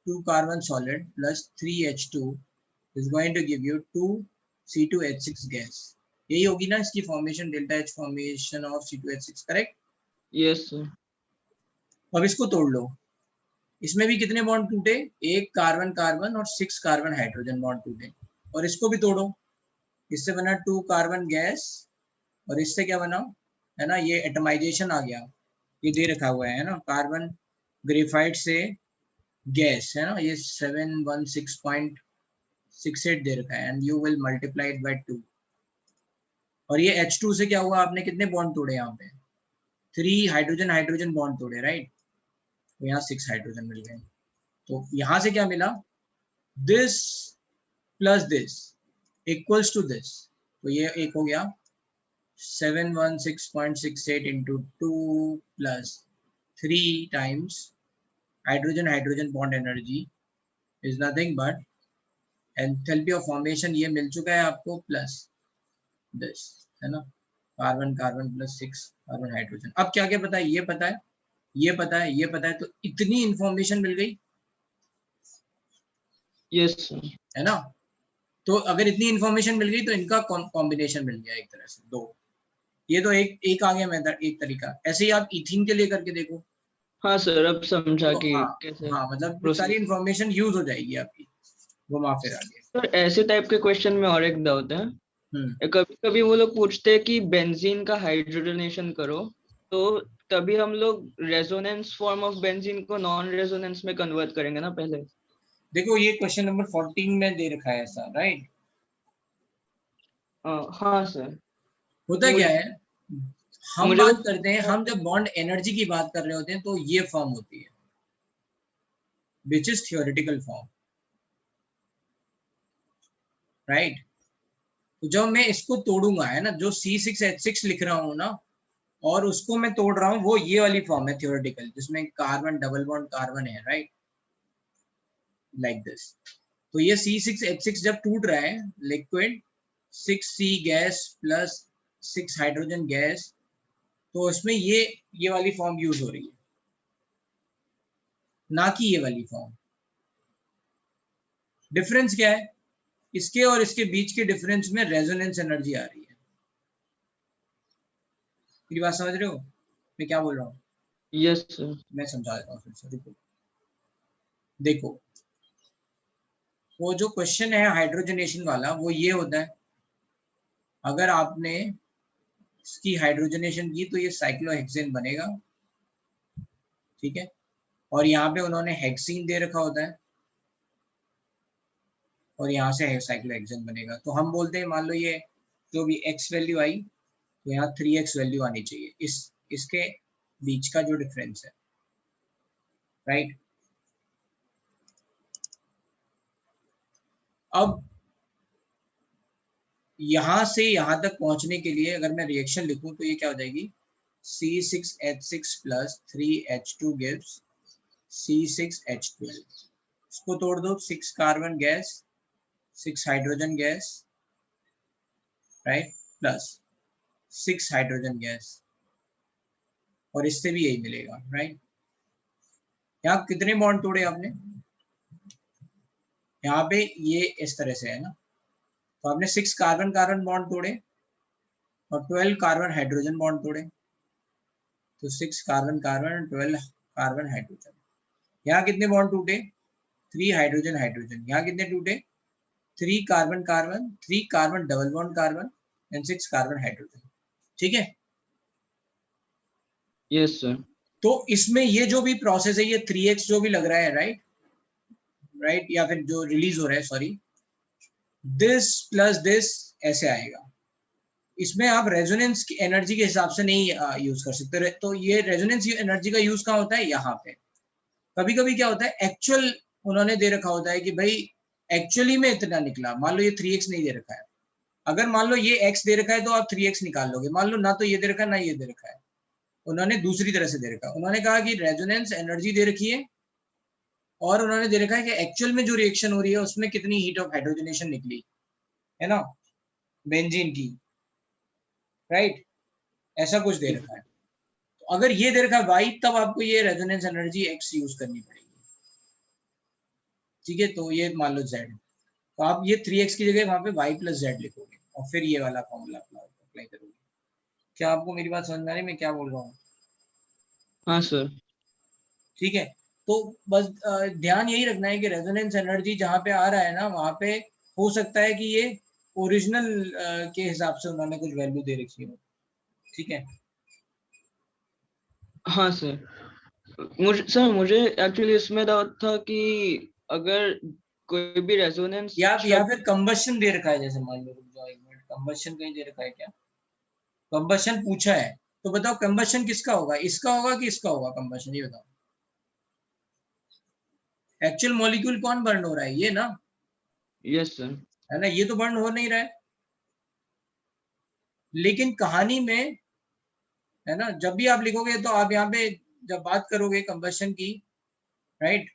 2 carbon solid plus 3 H2 is going to give you 2 C2H6 gas. यही होगी ना इसकी formation, delta H formation of C2H6, correct? Yes sir. अब इसको तोड़ लो। इसमें भी कितने बॉन्ड टूटे? एक कार्बन कार्बन और 6 कार्बन हाइड्रोजन बॉन्ड टूटे। और इसको भी तोड़ो, इससे बना 2 कार्बन गैस और इससे क्या बना है ना, ये एटमाइजेशन आ गया, ये दे रखा हुआ है ना, कार्बन ग्रेफाइट से गैस है ना, ये 716.68 दे रखा है, and you will multiply it by 2। और ये H2 से क्या हुआ, आपने कितने बॉन्ड तोड़े यहाँ पे, 3 हाइड्रोजन हाइड्रोजन बॉन्ड तोड़े, राइट, तो यहाँ 6 हाइड्रोजन मिल गए। तो यहाँ से क्या मिला, this plus this equals to this, तो ये एक हो गया 716.68 into 2 plus 3 times hydrogen hydrogen bond energy is nothing but enthalpy of formation, ये मिल चुका है आपको, प्लस दिस है ना, carbon carbon plus 6 carbon hydrogen. अब क्या क्या पता है, ये पता है, ये पता है, ये पता है, तो इतनी इंफॉर्मेशन मिल गई, यस है ना। तो अगर इतनी इंफॉर्मेशन मिल गई तो इनका कॉम्बिनेशन मिल गया एक तरह से, दो, ये तो एक आ गया मेथड, एक तरीका। ऐसे ही आप इथीन के लिए करके देखो। हाँ सर, अब समझा तो कि हाँ, कैसे हाँ मतलब सारी इंफॉर्मेशन यूज हो जाएगी आपकी, घुमा फिरा के। सर ऐसे टाइप के क्वेश्चन में और एक डाउट है, कभी कभी वो लोग पूछते हैं कि बेंजीन का हाइड्रोजनेशन करो, तो तभी हम लोग रेजोनेंस फॉर्म ऑफ बेंजीन को नॉन रेजोनेंस में कन्वर्ट करेंगे ना पहले। देखो ये क्वेश्चन नंबर 14 में दे रखा है ऐसा, राइट। हाँ सर। होता क्या है, हम मुझे बात करते हैं, हम जब बॉन्ड एनर्जी की बात कर रहे होते हैं तो ये फॉर्म होती है, which is theoretical form, right. तो जब मैं इसको तोड़ूंगा, है ना, जो C6H6 लिख रहा हूँ ना, और उसको मैं तोड़ रहा हूँ, वो ये वाली फॉर्म है थियोरेटिकल, जिसमें कार्बन डबल बॉन्ड कार्बन है, राइट, लाइक दिस। तो ये C6H6 जब टूट रहा है, liquid 6C gas plus 6 hydrogen gas, तो इसमें ये वाली फॉर्म यूज हो रही है, ना कि ये वाली फॉर्म। डिफरेंस क्या है, इसके और इसके बीच के डिफरेंस में रेजोनेंस एनर्जी आ रही है। मेरी बात समझ रहे हो मैं क्या बोल रहा हूँ? Yes sir. मैं समझा देता हूँ फिर से, रुको। देखो वो जो क्वेश्चन है हाइड्रोजनेशन वाला, वो ये होता है, अगर आपने इसकी हाइड्रोजनेशन की तो ये साइक्लोहेक्सेन बनेगा, ठीक है, और यहाँ पे उन्होंने हेक्सीन दे रखा होता है, और यहाँ से साइक्लोहेक्सेन बनेगा। तो हम बोलते हैं, मान लो ये जो भी x वैल्यू आई, तो यहाँ 3x वैल्यू आनी चाहिए, इसके बीच का जो डिफरेंस है, राइट। अब यहां से यहां तक पहुंचने के लिए अगर मैं रिएक्शन लिखूं तो ये क्या हो जाएगी, C6H6 plus 3H2 gives C6H12। इसको तोड़ दो, 6 carbon gas 6 hydrogen gas, right, plus 6 hydrogen gas, और इससे भी यही मिलेगा, राइट। यहाँ कितने बॉन्ड तोड़े आपने, यहाँ पे ये इस तरह से है ना, तो आपने 6 कार्बन कार्बन बॉन्ड तोड़े और 12 कार्बन हाइड्रोजन बॉन्ड तोड़े, तो 6 कार्बन कार्बन 12 कार्बन हाइड्रोजन। यहाँ कितने बॉन्ड टूटे, 3 हाइड्रोजन हाइड्रोजन। यहाँ कितने टूटे, 3 carbon carbon 3 carbon double bond carbon and 6 carbon hydrogen, ठीक है। Yes sir. तो इसमें ये जो भी प्रोसेस है, ये 3x जो भी लग रहा है, राइट, या फिर जो रिलीज हो रहा है, सॉरी, दिस प्लस दिस ऐसे आएगा। इसमें आप रेजोनेंस की एनर्जी के हिसाब से नहीं यूज कर सकते, तो ये रेजोनेंस एनर्जी का यूज कहाँ होता है, यहाँ पे। कभी कभी क्या होता है, एक्चुअल उन्होंने दे रखा होता है कि भाई एक्चुअली में इतना निकला, मान लो ये 3x नहीं दे रखा है, अगर मान लो ये x दे रखा है तो आप 3x निकाल लोगे, मान लो ना तो ये दे रखा है ना ये दे रखा है, उन्होंने दूसरी तरह से दे रखा है, उन्होंने कहा कि रेजोनेंस एनर्जी दे रखी है, और उन्होंने दे रखा है कि एक्चुअल में जो रिएक्शन हो रही है उसमें कितनी हीट ऑफ हाइड्रोजनेशन निकली, है ना, बेंजीन की, राइट, ऐसा कुछ दे रखा है। तो अगर ये दे रखा है y, तब आपको ये रेजोनेंस एनर्जी x यूज करनी पड़ेगी, ठीक है। तो ये मान लो z, तो आप ये 3x की जगह वहां पे y प्लस z लिखोगे, और फिर ये वाला फॉर्मूला अप्लाई करोगे। क्या आपको मेरी बात समझ में आ रही है मैं क्या बोल रहा हूँ? हाँ सर। ठीक है, तो बस ध्यान यही रखना है कि रेजोनेंस एनर्जी जहाँ पे आ रहा है ना, वहां पे हो सकता है कि ये ओरिजिनल के हिसाब से उन्होंने कुछ वैल्यू दे रखी हो, ठीक है। हाँ सर, मुझे एक्चुअली इसमें डाउट था कि अगर कोई भी रेजोनेंस या फिर कंबशन दे रखा है, जैसे मान लो, रुक जाओ एक मिनट, कंबशन कहीं दे रखा है क्या? कंबशन पूछा है तो बताओ कंबशन किसका होगा, इसका होगा कि इसका होगा कंबशन, ये बताओ। एक्चुअल मॉलिक्यूल कौन बर्न हो रहा है, ये ना? Yes sir. है ना, ये तो बर्न हो नहीं रहा है। लेकिन कहानी में, है ना, जब भी आप लिखोगे तो आप यहाँ पे जब बात करोगे कंबशन की, राइट,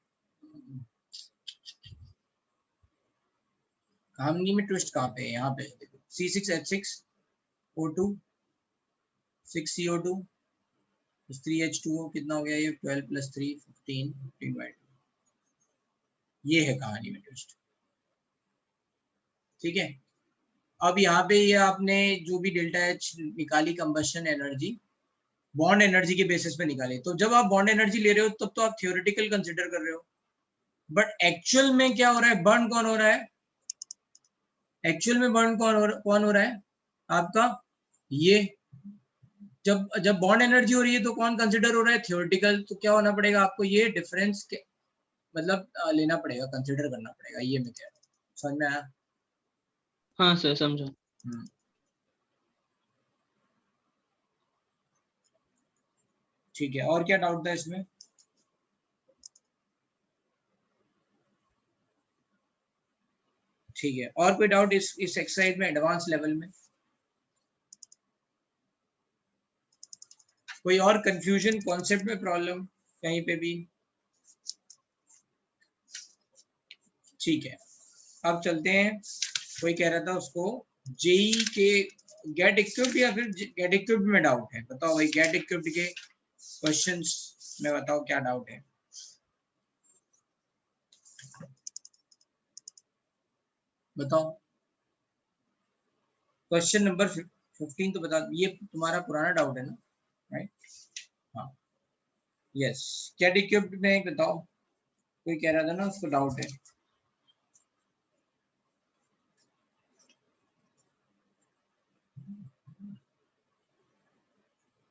कहानी में ट्विस्ट कहाँ पे है? यहाँ पे देखो, C6H6O2 6CO2 3H2O, कितना हो गया ये? 12 + 3 15 15/2। ये है कहानी में ट्विस्ट, ठीक है। अब यहाँ पे ये आपने जो भी डेल्टा H निकाली कंबशन एनर्जी, बॉन्ड एनर्जी के बेसिस पे निकाली। तो जब आप बॉन्ड एनर्जी ले रहे हो तब तो आप थियोरेटिकल कंसिडर कर रहे हो, बट एक्चुअल में क्या हो रहा है? बर्न कौन हो रहा है? एक्चुअल में बर्न कौन हो रहा है आपका? ये जब बॉन्ड एनर्जी हो रही है तो कौन कंसिडर हो रहा है? थियोरेटिकल। तो क्या होना पड़ेगा आपको? ये डिफरेंस मतलब लेना पड़ेगा, कंसिडर करना पड़ेगा। ये मैं कह रहा हूँ, समझ में आया? हाँ सर, समझा। ठीक है, और क्या डाउट था इसमें? ठीक है, और कोई डाउट इस एक्सरसाइज में, एडवांस लेवल में? कोई और कंफ्यूजन, कॉन्सेप्ट में प्रॉब्लम कहीं पे भी? ठीक है, अब चलते हैं। कोई कह रहा था उसको जेई के गेट इक्विप्ड या फिर गेट इक्विप्ड में डाउट है, बताओ भाई। गेट इक्विप्ड के क्वेश्चंस में बताओ क्या डाउट है, बताओ। क्वेश्चन नंबर 15 तो बता, ये तुम्हारा पुराना डाउट है ना, राइट? हाँ, यस। गेट इक्विप्ड में बताओ, कोई कह रहा था ना उसको डाउट है।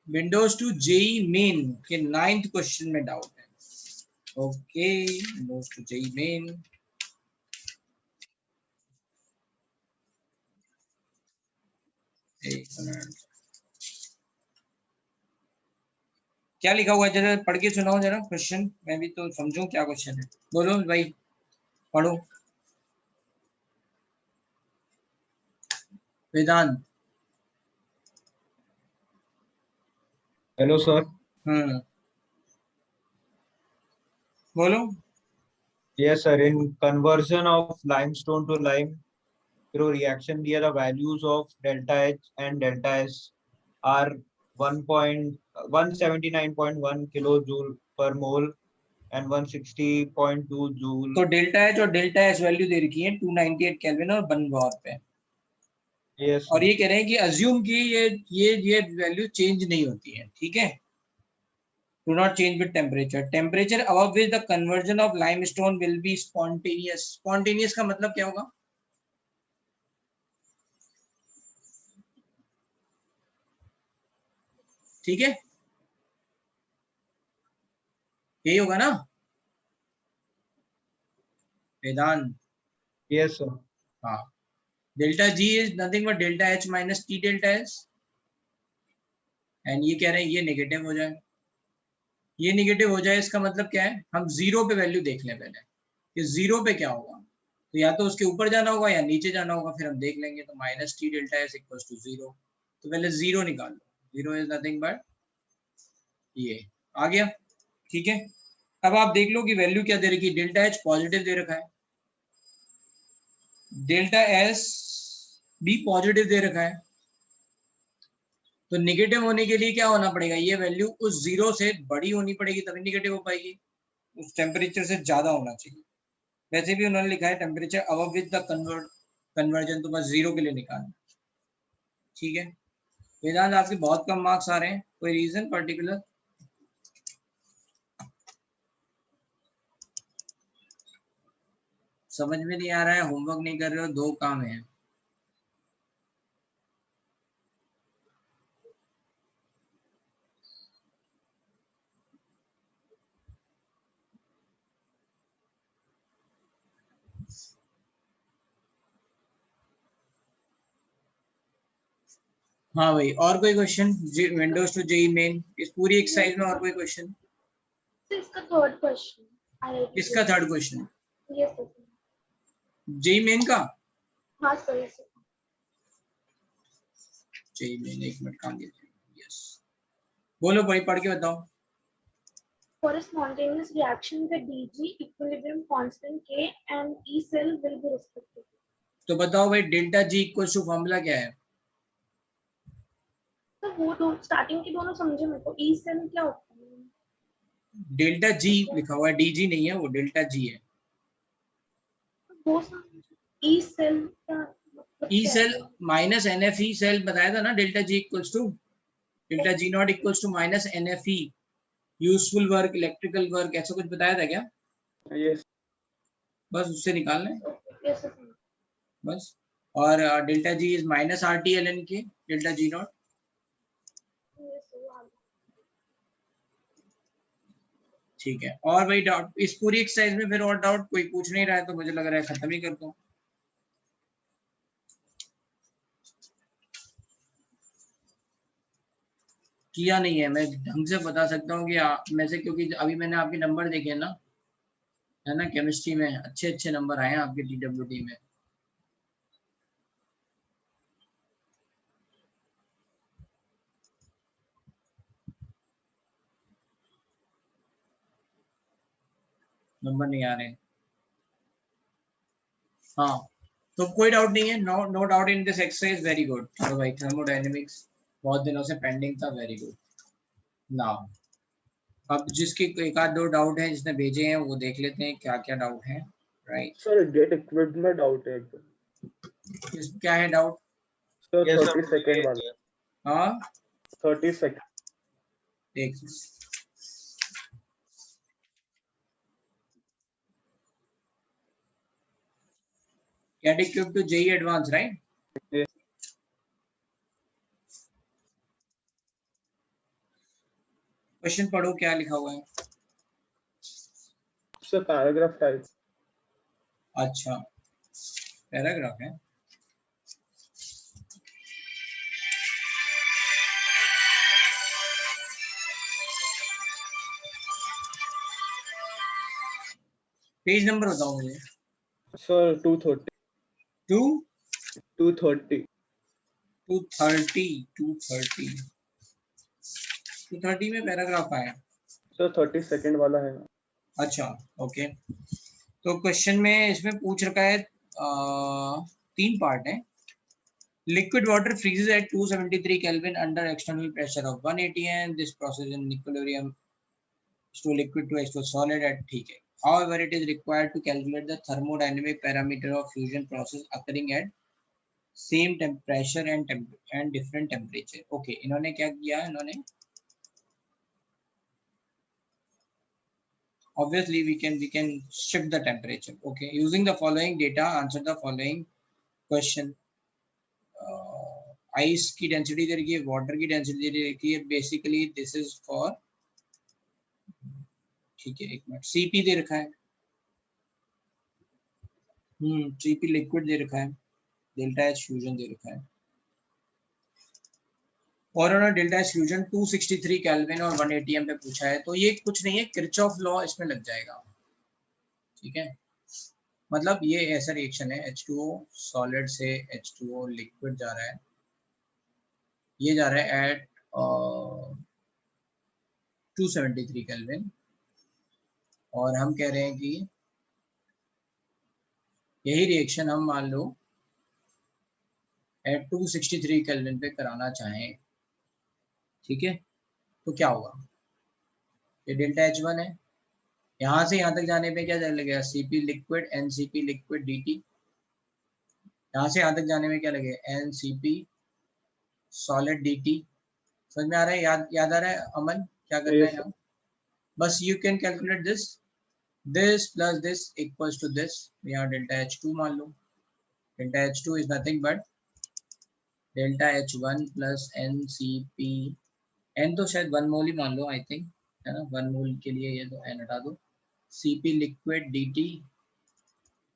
विंडोज टू जेई मेन के 9th क्वेश्चन में डाउट है। Okay, windows to JEE main, एक मिनट, क्या लिखा हुआ है? जरा पढ़ के सुनाओ जरा क्वेश्चन, मैं भी तो समझूं क्या क्वेश्चन है। बोलो भाई, पढ़ो। वेदांत। Hello sir. बोलो। Yes sir, in conversion of limestone to lime through reaction here, the values of delta H and delta S are 1.179.1 kilojoule per mole and 160.2 joule. तो डेल्टा एच और डेल्टा एस वैल्यू दे रखी है 298 kelvin और 1 bar पे। Yes और sir. ये कह रहे हैं कि अज्यूम की ये वैल्यू चेंज नहीं होती है, ठीक है। Do not change with temperature. Temperature above which the conversion of limestone will be spontaneous. Spontaneous का मतलब क्या होगा? ठीक है, यही होगा ना वेदांत? Yes sir. हाँ, delta G is nothing but delta H minus T delta S, and ये कह रहे हैं ये नेगेटिव हो जाए। ये नेगेटिव हो जाए इसका मतलब क्या है? हम जीरो पे वैल्यू देख लें पहले कि जीरो पे क्या होगा। तो या तो उसके ऊपर जाना होगा या नीचे जाना होगा, फिर हम देख लेंगे। तो minus T delta S equal to zero, तो पहले जीरो निकाल लो। जीरो इज नथिंग बट ये आ गया, ठीक है। अब आप देख लो कि वैल्यू क्या दे रखी है। डेल्टा एच पॉजिटिव दे रखा है, डेल्टा एस भी पॉजिटिव दे रखा है। तो निगेटिव होने के लिए क्या होना पड़ेगा? ये वैल्यू उस जीरो से बड़ी होनी पड़ेगी, तभी निगेटिव हो पाएगी। उस टेम्परेचर से ज्यादा होना चाहिए। वैसे भी उन्होंने लिखा है temperature above with the conversion, तो बस जीरो के लिए निकालना, ठीक है। वेदांत आपके बहुत कम मार्क्स आ रहे हैं, कोई रीजन पर्टिकुलर? समझ में नहीं आ रहा है, होमवर्क नहीं कर रहे हो, दो काम है। हाँ भाई, और कोई question windows to JEE main इस पूरी एक्सरसाइज में? और कोई क्वेश्चन? इसका थर्ड क्वेश्चन। किसका third question? Yes sir. JEE main का? हाँ सर। जेई मेन, एक मिनट काम कीजिए। यस, बोलो भाई, पढ़ के बताओ। For a spontaneous reaction, the DG equilibrium constant K and E cell will be respective. तो बताओ भाई, delta G equal to formula क्या है? तो वो दो स्टार्टिंग के दोनों समझे मेरे को। ई सेल क्या होता है? डेल्टा जी लिखा हुआ है, डीजी नहीं है वो, डेल्टा जी है। वो ई सेल का E cell minus N F E cell बताया था ना, delta G equals to delta G not equals to minus N F E, useful work, electrical work, ऐसा कुछ बताया था क्या? यस। बस उससे निकालना है यस सर। बस। और delta G is minus R T L N K delta G naught. ठीक है। और भाई डाउट इस पूरी एक्सरसाइज में फिर और डाउट कोई पूछ नहीं रहा है तो मुझे लग रहा है खत्म ही करता हूँ। किया नहीं है, मैं ढंग से बता सकता हूँ कि मैं से, क्योंकि अभी मैंने आपके नंबर देखे ना, है ना, केमिस्ट्री में अच्छे अच्छे नंबर आए हैं आपके टीडब्ल्यूटी में। नंबर नहीं आ रहे। हाँ, तो कोई डाउट नहीं है। No doubt in this exercise. Very good. चलो भाई, थर्मोडायनेमिक्स बहुत दिनों से पेंडिंग था। Very good. नाउ अब जिसके एक आध दो डाउट है जिसने भेजे हैं वो देख लेते हैं क्या क्या डाउट है। राइट सर गेट इक्विप्ड में डाउट है एकदम। क्या है डाउट? सर 30 सेकंड वाला। हाँ 30 सेकंड। एक get equipped to JEE Advanced, right? Yes. Question पढ़ो क्या लिखा हुआ है। Sir paragraph type. अच्छा, पैराग्राफ है। पेज नंबर बताओ मुझे। सर 230 में पैराग्राफ आया। सर 30 सेकंड वाला है। अच्छा ओके। तो क्वेश्चन में इसमें पूछ रखा है, 3 पार्ट है। Liquid water freezes at 273 Kelvin under external pressure of 180 and this process in equilibrium to liquid to H2 solid at, ठीक है। However, it is required to calculate the thermodynamic parameter of fusion process occurring at same pressure and different temperature. Okay, इन्होंने क्या किया? इन्होंने obviously we can shift the temperature. Okay, using the following data, answer the following question. Ice की density दे रखी है, water की density दे रखी है। बेसिकली दिस इज फॉर, ठीक है एक मिनट, सीपी दे रखा है। सीपी लिक्विड दे रखा है, डेल्टा एच फ्यूजन दे रखा है। और उन्होंने डेल्टा एच फ्यूजन 263 केल्विन और 1 atm पे पूछा है। तो ये कुछ नहीं है, किरचॉफ लॉ इसमें लग जाएगा। ठीक है, मतलब ये ऐसा रिएक्शन है, H2O सॉलिड से H2O लिक्विड जा रहा है। ये जा रहा है एट 273 केल्विन और हम कह रहे हैं कि यही रिएक्शन हम मान लो एट 263 केल्विन पे कराना चाहें। ठीक है, तो क्या होगा? ये डेल्टा H1 है, यहाँ से यहाँ तक जाने पे क्या लगेगा? Cp liquid NCP liquid dt। यहाँ से यहाँ तक जाने में क्या लगेगा? NCP solid dt। समझ में आ रहा है? याद आ रहा है अमन क्या करना है यहाँ? बस you can calculate this plus this equals to this. यहाँ डेल्टा H2 मान लो। Delta H2 is nothing but delta H1 plus NCP। n तो शायद 1 मोल ही मान लो, आई थिंक, है ना। 1 मोल के लिए ये तो n हटा दो। Cp liquid dt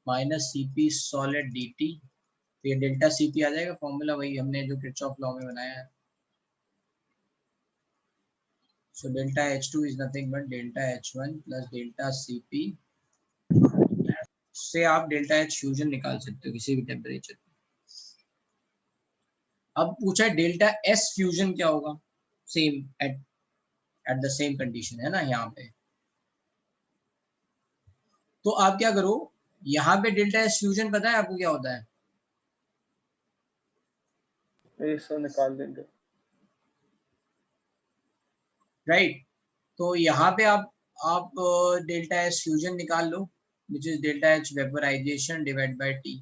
minus Cp solid dt तो ये डेल्टा Cp आ जाएगा, फॉर्मूला वही हमने जो किरचॉफ लॉ में बनाया है। So delta H2 is nothing but delta H1 plus delta Cp से आप डेल्टा H फ्यूजन निकाल सकते हो किसी भी टेम्परेचर पे। अब पूछा है डेल्टा S फ्यूजन क्या होगा, same at the same condition है ना यहाँ पे। तो आप क्या करो, यहाँ पे डेल्टा S फ्यूजन पता है आपको क्या होता है, ऐसा निकाल देंगे, राइट। तो यहाँ पे आप डेल्टा S फ्यूजन निकाल लो, which is delta H vaporisation divide by T।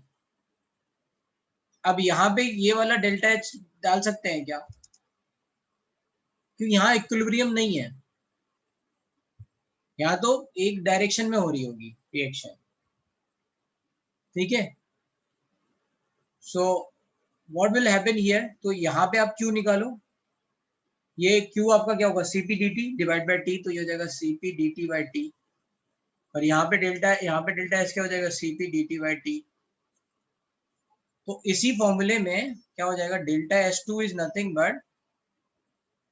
अब यहाँ पे ये वाला डेल्टा H डाल सकते हैं क्या, क्योंकि यहाँ इक्विलिब्रियम नहीं है, यहाँ तो एक डायरेक्शन में हो रही होगी रिएक्शन, ठीक है। So what will happen here, तो यहाँ पे आप Q निकालो, ये Q आपका क्या होगा Cp dt divide by T, तो ये हो जाएगा Cp dt बाय T। और यहाँ पे डेल्टा S क्या हो जाएगा Cp dt बाय T। तो इसी फॉर्मूले में क्या हो जाएगा, delta S2 is nothing but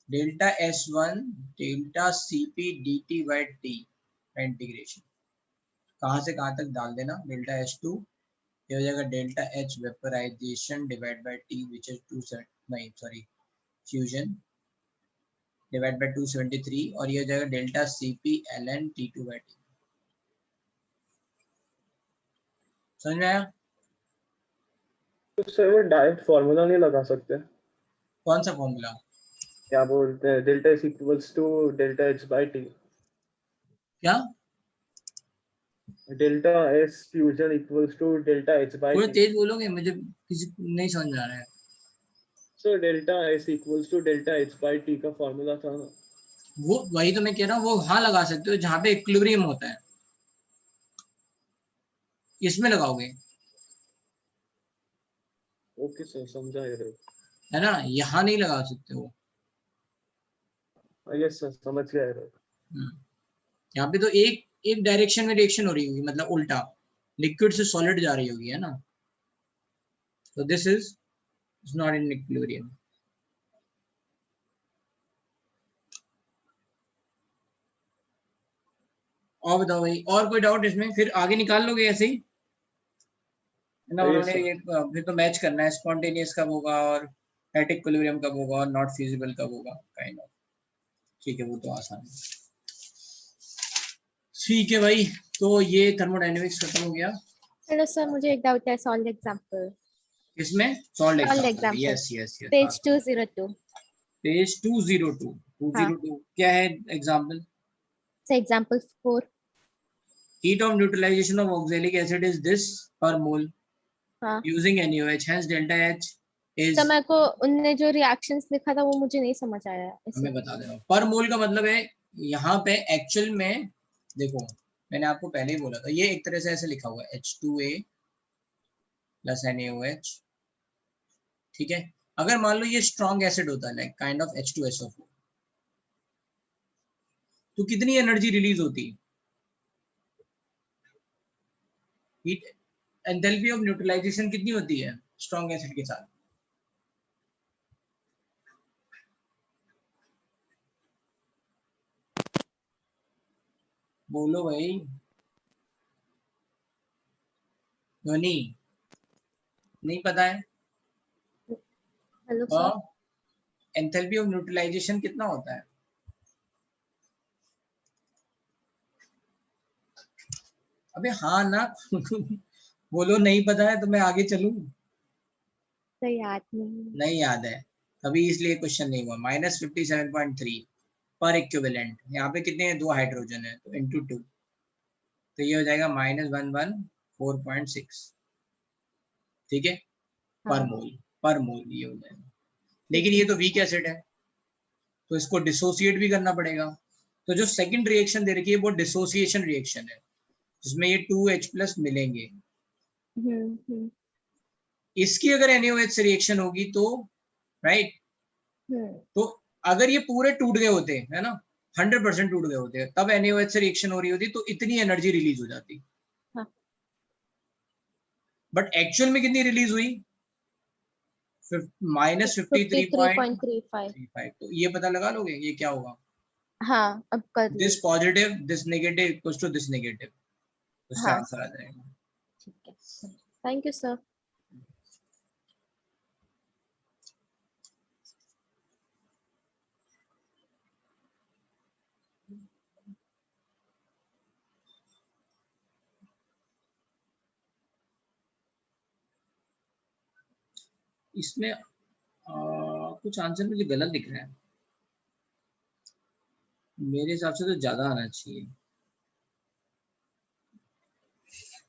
delta S1 delta Cp dt by T का इंटीग्रेशन। कहाँ से कहाँ तक डाल देना, डेल्टा S2 ये हो जाएगा delta H vaporisation divide by T which is fusion divide by 273, और ये हो जाएगा delta Cp ln T2 by T। समझ में आया? तो सर वो डायरेक्ट फॉर्मूला नहीं लगा सकते? कौन सा फॉर्मूला? क्या बोलते हैं, delta S equals to delta H by T। क्या delta S fusion equals to delta H by थोड़ा T। तेज बोलोगे, मुझे किसी नहीं समझ आ रहा है। Sir delta S equals to delta H by T का फॉर्मूला था ना, वो वही तो मैं कह रहा हूँ, वो वहां लगा सकते हो जहाँ पे इक्विलिब्रियम होता है, इसमें लगाओगे, ओके सर समझा ये रहे। है ना, यहाँ नहीं लगा सकते हो। यस सर समझ गया ये रहे। यहाँ पे तो एक डायरेक्शन में रिएक्शन हो रही होगी, मतलब उल्टा लिक्विड से सॉलिड जा रही होगी, है ना। तो this is not in equilibrium. और बताओ भाई, और कोई डाउट इसमें? फिर आगे निकाल लोगे ऐसे ही ना, उन्होंने ये फिर तो मैच करना है, स्पॉन्टेनियस कब होगा और एट इक्विलिब्रियम कब होगा और नॉट फिजिबल कब होगा, काइंड ऑफ। ठीक है, वो तो आसान है। ठीक है भाई, तो ये थर्मोडायनेमिक्स खत्म हो गया। हेलो सर, मुझे एक डाउट है, सॉल्व एग्जांपल। इसमें solve example, yes page 202, page 202 क्या है example? Example 4। Heat of neutralization of oxalic acid is this per mole हाँ, using NaOH, hence delta H is। तो मेरे को उनने जो रिएक्शंस लिखा था वो मुझे नहीं समझ आया। मैं बता दे रहा हूँ, पर मोल का मतलब है यहाँ पे एक्चुअल में देखो, मैंने आपको पहले ही बोला था, ये एक तरह से ऐसे लिखा हुआ है H2A प्लस NaOH, ठीक है। अगर मान लो ये स्ट्रॉन्ग एसिड होता है, लाइक काइंड ऑफ H2SO4, तो कितनी एनर्जी रिलीज होती? हीट एंथैल्पी ऑफ न्यूट्रलाइजेशन कितनी होती है स्ट्रॉन्ग एसिड के साथ? बोलो भाई, ध्वनि नहीं पता है? Hello sir, enthalpy of neutralisation कितना होता है? अबे हाँ ना बोलो नहीं पता है तो मैं आगे चलूं? तो याद नहीं याद है अभी, इसलिए क्वेश्चन नहीं हुआ। -57.3 पर इक्विवेलेंट, यहाँ पे कितने हैं, 2 हाइड्रोजन है तो इंटू 2, तो ये हो जाएगा -114.6, ठीक है, पर मोल ये हो जाएगा। लेकिन ये तो वीक एसिड है तो इसको डिसोसिएट भी करना पड़ेगा। तो जो सेकंड रिएक्शन दे रखी है वो डिसोसिएशन रिएक्शन है, जिसमें ये 2H+ मिलेंगे। इसकी अगर NaOH से रिएक्शन होगी तो राइट, तो अगर ये पूरे टूट गए होते है ना, 100% टूट गए होते, तब NaOH से रिएक्शन हो रही होती तो इतनी एनर्जी रिलीज हो जाती। बट एक्चुअल में कितनी रिलीज हुई? माइनस 53.35। 53.35। तो ये पता लगा लोगे ये क्या होगा? हाँ अब कर this positive this negative equals to this negative, उसका हाँ आंसर आ जाएगा। ठीक है, थैंक यू सर। इसमें कुछ आंसर मुझे गलत दिख रहा है, मेरे हिसाब से तो ज्यादा आना चाहिए।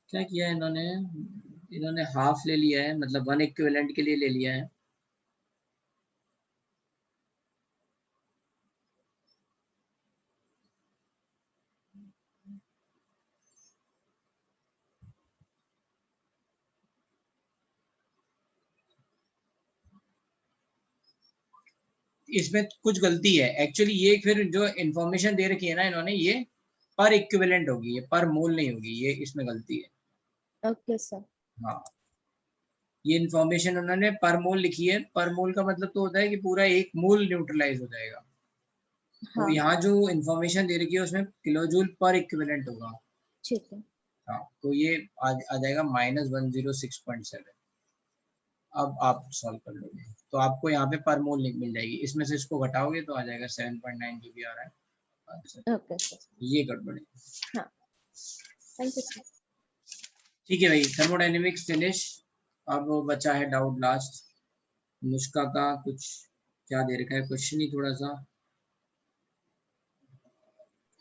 क्या किया है इन्होंने? इन्होंने हाफ ले लिया है, मतलब 1 इक्विवेलेंट के लिए ले लिया है। इसमें कुछ गलती है एक्चुअली, ये फिर जो इंफॉर्मेशन दे रखी है ना इन्होंने, ये पर इक्विवेलेंट होगी, ये पर मोल नहीं होगी, ये इसमें गलती है। Okay sir. हाँ, ये इंफॉर्मेशन उन्होंने पर मोल लिखी है, पर मोल का मतलब तो होता है कि पूरा एक मोल न्यूट्रलाइज हो जाएगा। तो हाँ यहाँ जो इंफॉर्मेशन दे रखी है उसमें किलोजूल पर इक्विवेलेंट होगा। ठीक है। हाँ, तो ये आ जाएगा -106.7। अब आप सॉल्व कर लोगे तो आपको यहाँ पे पर मोल मिल जाएगी, इसमें से इसको घटाओगे तो आ जाएगा 7.9 जो भी आ रहा है। अच्छा, ओके सर। ये गड़बड़ है। हाँ थैंक यू सर। ठीक है भाई, थर्मोडायनेमिक्स फिनिश। अब बचा है डाउट लास्ट, नुस्खा का कुछ क्या दे रखा है क्वेश्चन ही थोड़ा सा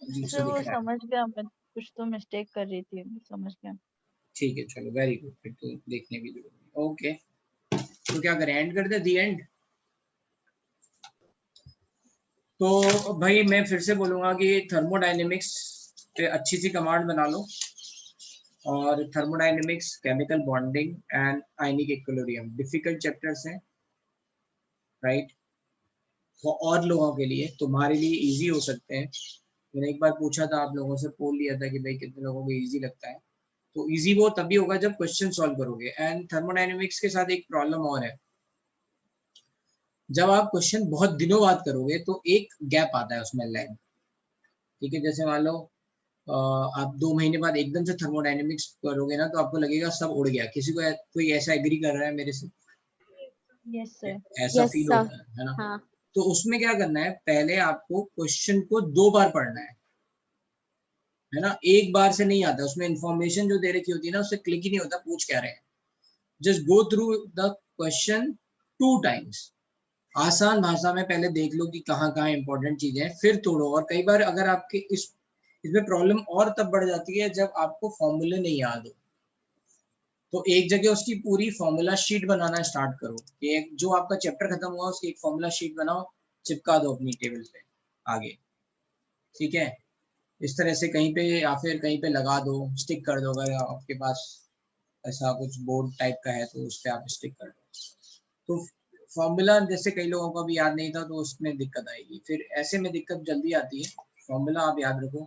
अजीब सा वो दिख रहा है। समझ गया, मैं कुछ तो मिस्टेक कर रही थी, समझ गया। ठीक है चलो, वेरी गुड, फिर तो देखने की जरूरत है। ओके, तो क्या करें, एंड कर दे दी एंड? तो भाई मैं फिर से बोलूंगा कि थर्मोडायनेमिक्स पे अच्छी सी कमांड बना लो, और thermodynamics, chemical bonding and ionic equilibrium difficult chapters हैं, राइट? और लोगों के लिए, तुम्हारे लिए इजी हो सकते हैं। मैंने एक बार पूछा था आप लोगों से, पोल लिया था कि भाई कितने लोगों को इजी लगता है, तो इजी वो तभी होगा जब क्वेश्चन सॉल्व करोगे। एंड थर्मोडायनेमिक्स के साथ एक प्रॉब्लम और है, जब आप क्वेश्चन बहुत दिनों बाद करोगे तो एक गैप आता है उसमें लैग, ठीक है? जैसे मान लो आप 2 महीने बाद एकदम से थर्मोडायनेमिक्स करोगे ना, तो आपको लगेगा सब उड़ गया। किसी को कोई ऐसा एग्री कर रहा है मेरे से? Yes sir. ऐसा यस फील सर। होता है ना? हाँ तो उसमें क्या करना है, पहले आपको क्वेश्चन को 2 बार पढ़ना है ना? एक बार से नहीं आता, उसमें इंफॉर्मेशन जो दे रखी होती है ना, उससे क्लिक ही नहीं होता पूछ क्या रहे हैं। Just go through the question 2 times, आसान भाषा में पहले देख लो कि कहाँ कहाँ इंपॉर्टेंट चीजें हैं, फिर तोड़ो। और कई बार अगर आपके इसमें प्रॉब्लम और तब बढ़ जाती है जब आपको फॉर्मूले नहीं याद हो, तो एक जगह उसकी पूरी फॉर्मूला शीट बनाना स्टार्ट करो। एक जो आपका चैप्टर खत्म हुआ उसकी एक फॉर्मूला शीट बनाओ, चिपका दो अपनी टेबल पे आगे, ठीक है? इस तरह से कहीं पे या फिर कहीं पे लगा दो, स्टिक कर दो। अगर आपके पास ऐसा कुछ बोर्ड टाइप का है तो उस पर आप स्टिक कर दो। तो फॉर्मूला जैसे कई लोगों को भी याद नहीं था तो उसमें दिक्कत आएगी, फिर ऐसे में दिक्कत जल्दी आती है। फॉर्मूला आप याद रखो।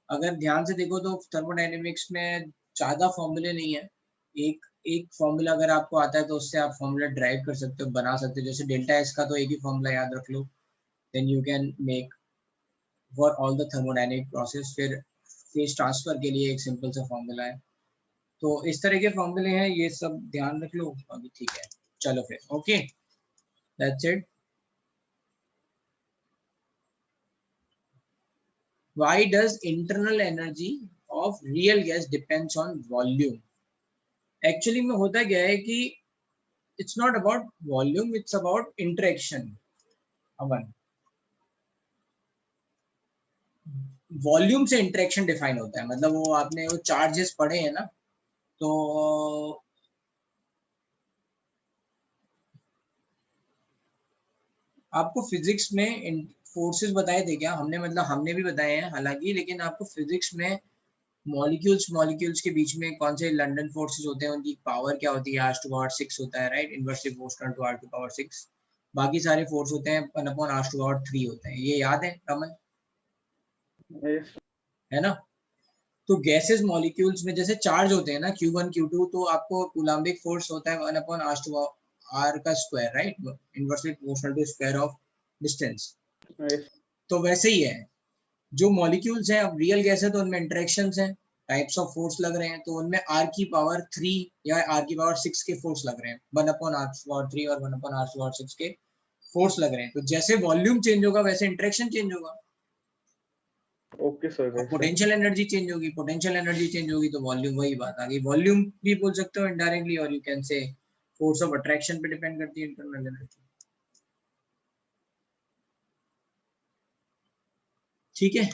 अगर ध्यान से देखो तो थर्मोडायनेमिक्स में ज़्यादा फॉर्मूले नहीं है, एक फॉर्मूला अगर आपको आता है तो उससे आप फॉर्मूला ड्राइव कर सकते हो, बना सकते हो। जैसे डेल्टा एस का तो एक ही फॉर्मूला याद रख लो, then you can make for all the thermodynamic process. फिर फेज ट्रांसफर के लिए एक सिंपल सा फॉर्मूला है। तो इस तरह के फॉर्मूले हैं, ये सब ध्यान रख लो। अभी ठीक है, चलो फिर, okay, that's it. Why does internal energy of real gas depends on volume? Actually में होता क्या है कि it's not about volume, it's about interaction. Aman, volume से इंटरेक्शन डिफाइन होता है, मतलब वो आपने वो चार्जेस पढ़े हैं ना, तो आपको फिजिक्स में फोर्सेस बताए थे क्या? हमने, मतलब हमने भी बताए हैं हालांकि, लेकिन आपको फिजिक्स में मॉलिक्यूल्स के बीच में कौन से लंडन फोर्सेस होते हैं, उनकी पावर क्या होती है, r⁴ होता है, right? Inversely proportional to r⁴। बाकी सारे फोर्स होते हैं 1/r⁴ होते हैं, ये याद है रमन? है ना? तो गैसेस मॉलिक्यूल्स में जैसे चार्ज होते हैं ना, Q1 Q2, तो आपको कूलम्बिक फोर्स होता है 1/r⁴ r का square, right, inversely proportional to square of distance. तो वैसे ही है, जो मॉलिक्यूल्स हैं, अब रियल गैस है तो उनमें इंटरेक्शंस हैं, टाइप्स ऑफ फोर्स लग रहे हैं, तो उनमें r की पावर 3 या r की पावर 6 के फोर्स लग रहे हैं, 1/r⁴ और 1/r⁴ के फोर्स लग रहे हैं। तो जैसे वॉल्यूम चेंज होगा वैसे इंटरेक्शन चेंज होगा। Okay sir. Potential energy change होगी, पोटेंशियल एनर्जी चेंज होगी तो वॉल्यूम, वही बात आ गई। वॉल्यूम भी बोल सकते हो इनडायरेक्टली, और you can say force of attraction पे डिपेंड करती है इंटरनल एनर्जी। ठीक है,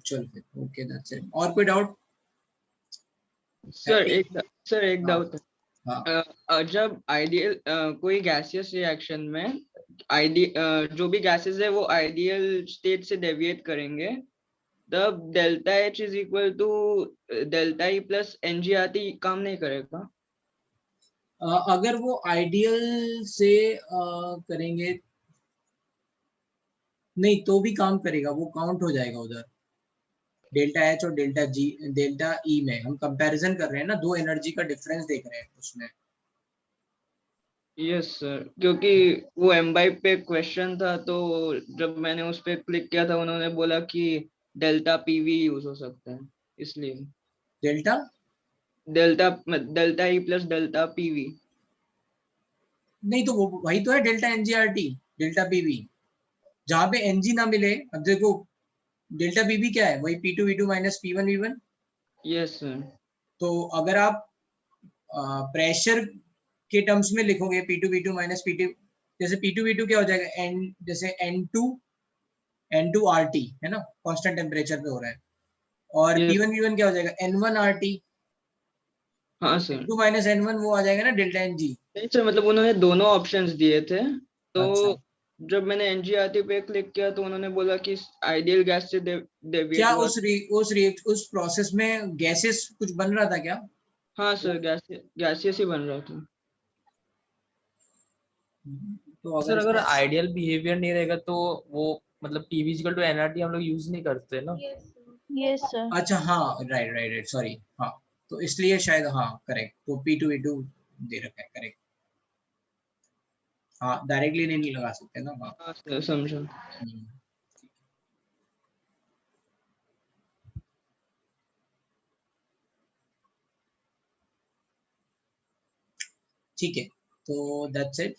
चलो फिर, ओके, दैट्स इट। और कोई डाउट? सर एक डाउट है। हाँ, जब आइडियल कोई गैसियस रिएक्शन में जो भी गैसेस है वो आइडियल स्टेट से डेविएट करेंगे, तब delta H is equal to delta E plus NGRT काम नहीं करेगा? अगर वो आइडियल से करेंगे नहीं तो भी काम करेगा, वो काउंट हो जाएगा उधर। डेल्टा H और डेल्टा E में हम कंपैरिजन कर रहे हैं ना, दो एनर्जी का डिफरेंस देख रहे हैं उसमें। यस सर, क्योंकि वो एमबाइब पे क्वेश्चन था, तो जब मैंने उस पे क्लिक किया था उन्होंने बोला कि डेल्टा PV यूज हो सकता है, इसलिए delta E plus delta PV। नहीं तो वो वही तो है, डेल्टा NGRT, डेल्टा PV, जहां पे NG ना मिले। अब देखो डेल्टा PV क्या है, वही P2V2 minus P1V1। Yes sir. तो अगर आप प्रेशर के टर्म्स में लिखोगे P2V2 माइनस P2, जैसे P2V2 क्या हो जाएगा, N जैसे N2RT है ना, कांस्टेंट टेम्परेचर पे हो रहा है, और P1V1 क्या हो जाएगा, N1RT। हाँ सर। N2 माइनस N1 वो आ जाएगा ना डेल्टा NG। नहीं सर, मतलब उन्होंने दोनों ऑप्शंस दिए थे, तो अच्छा, जब मैंने NGRT पे क्लिक किया तो उन्होंने बोला कि आइडियल गैस से डेविएट क्या हुआ। उस प्रोसेस में गैसेस कुछ बन रहा था क्या? हाँ सर, गैसियस ही बन रहा था। तो सर अगर इसमें आइडियल बिहेवियर नहीं रहेगा तो वो मतलब PV इक्वल टू NRT हम लोग यूज नहीं करते ना। Yes sir. अच्छा, हाँ, राइट, सॉरी, हाँ, तो इसलिए शायद, हाँ करेक्ट, तो P2V2 दे रखा है, करेक्ट। हाँ, डायरेक्टली नहीं लगा सकते ना। हाँ, हाँ सर, समझा। ठीक है, तो दैट्स इट।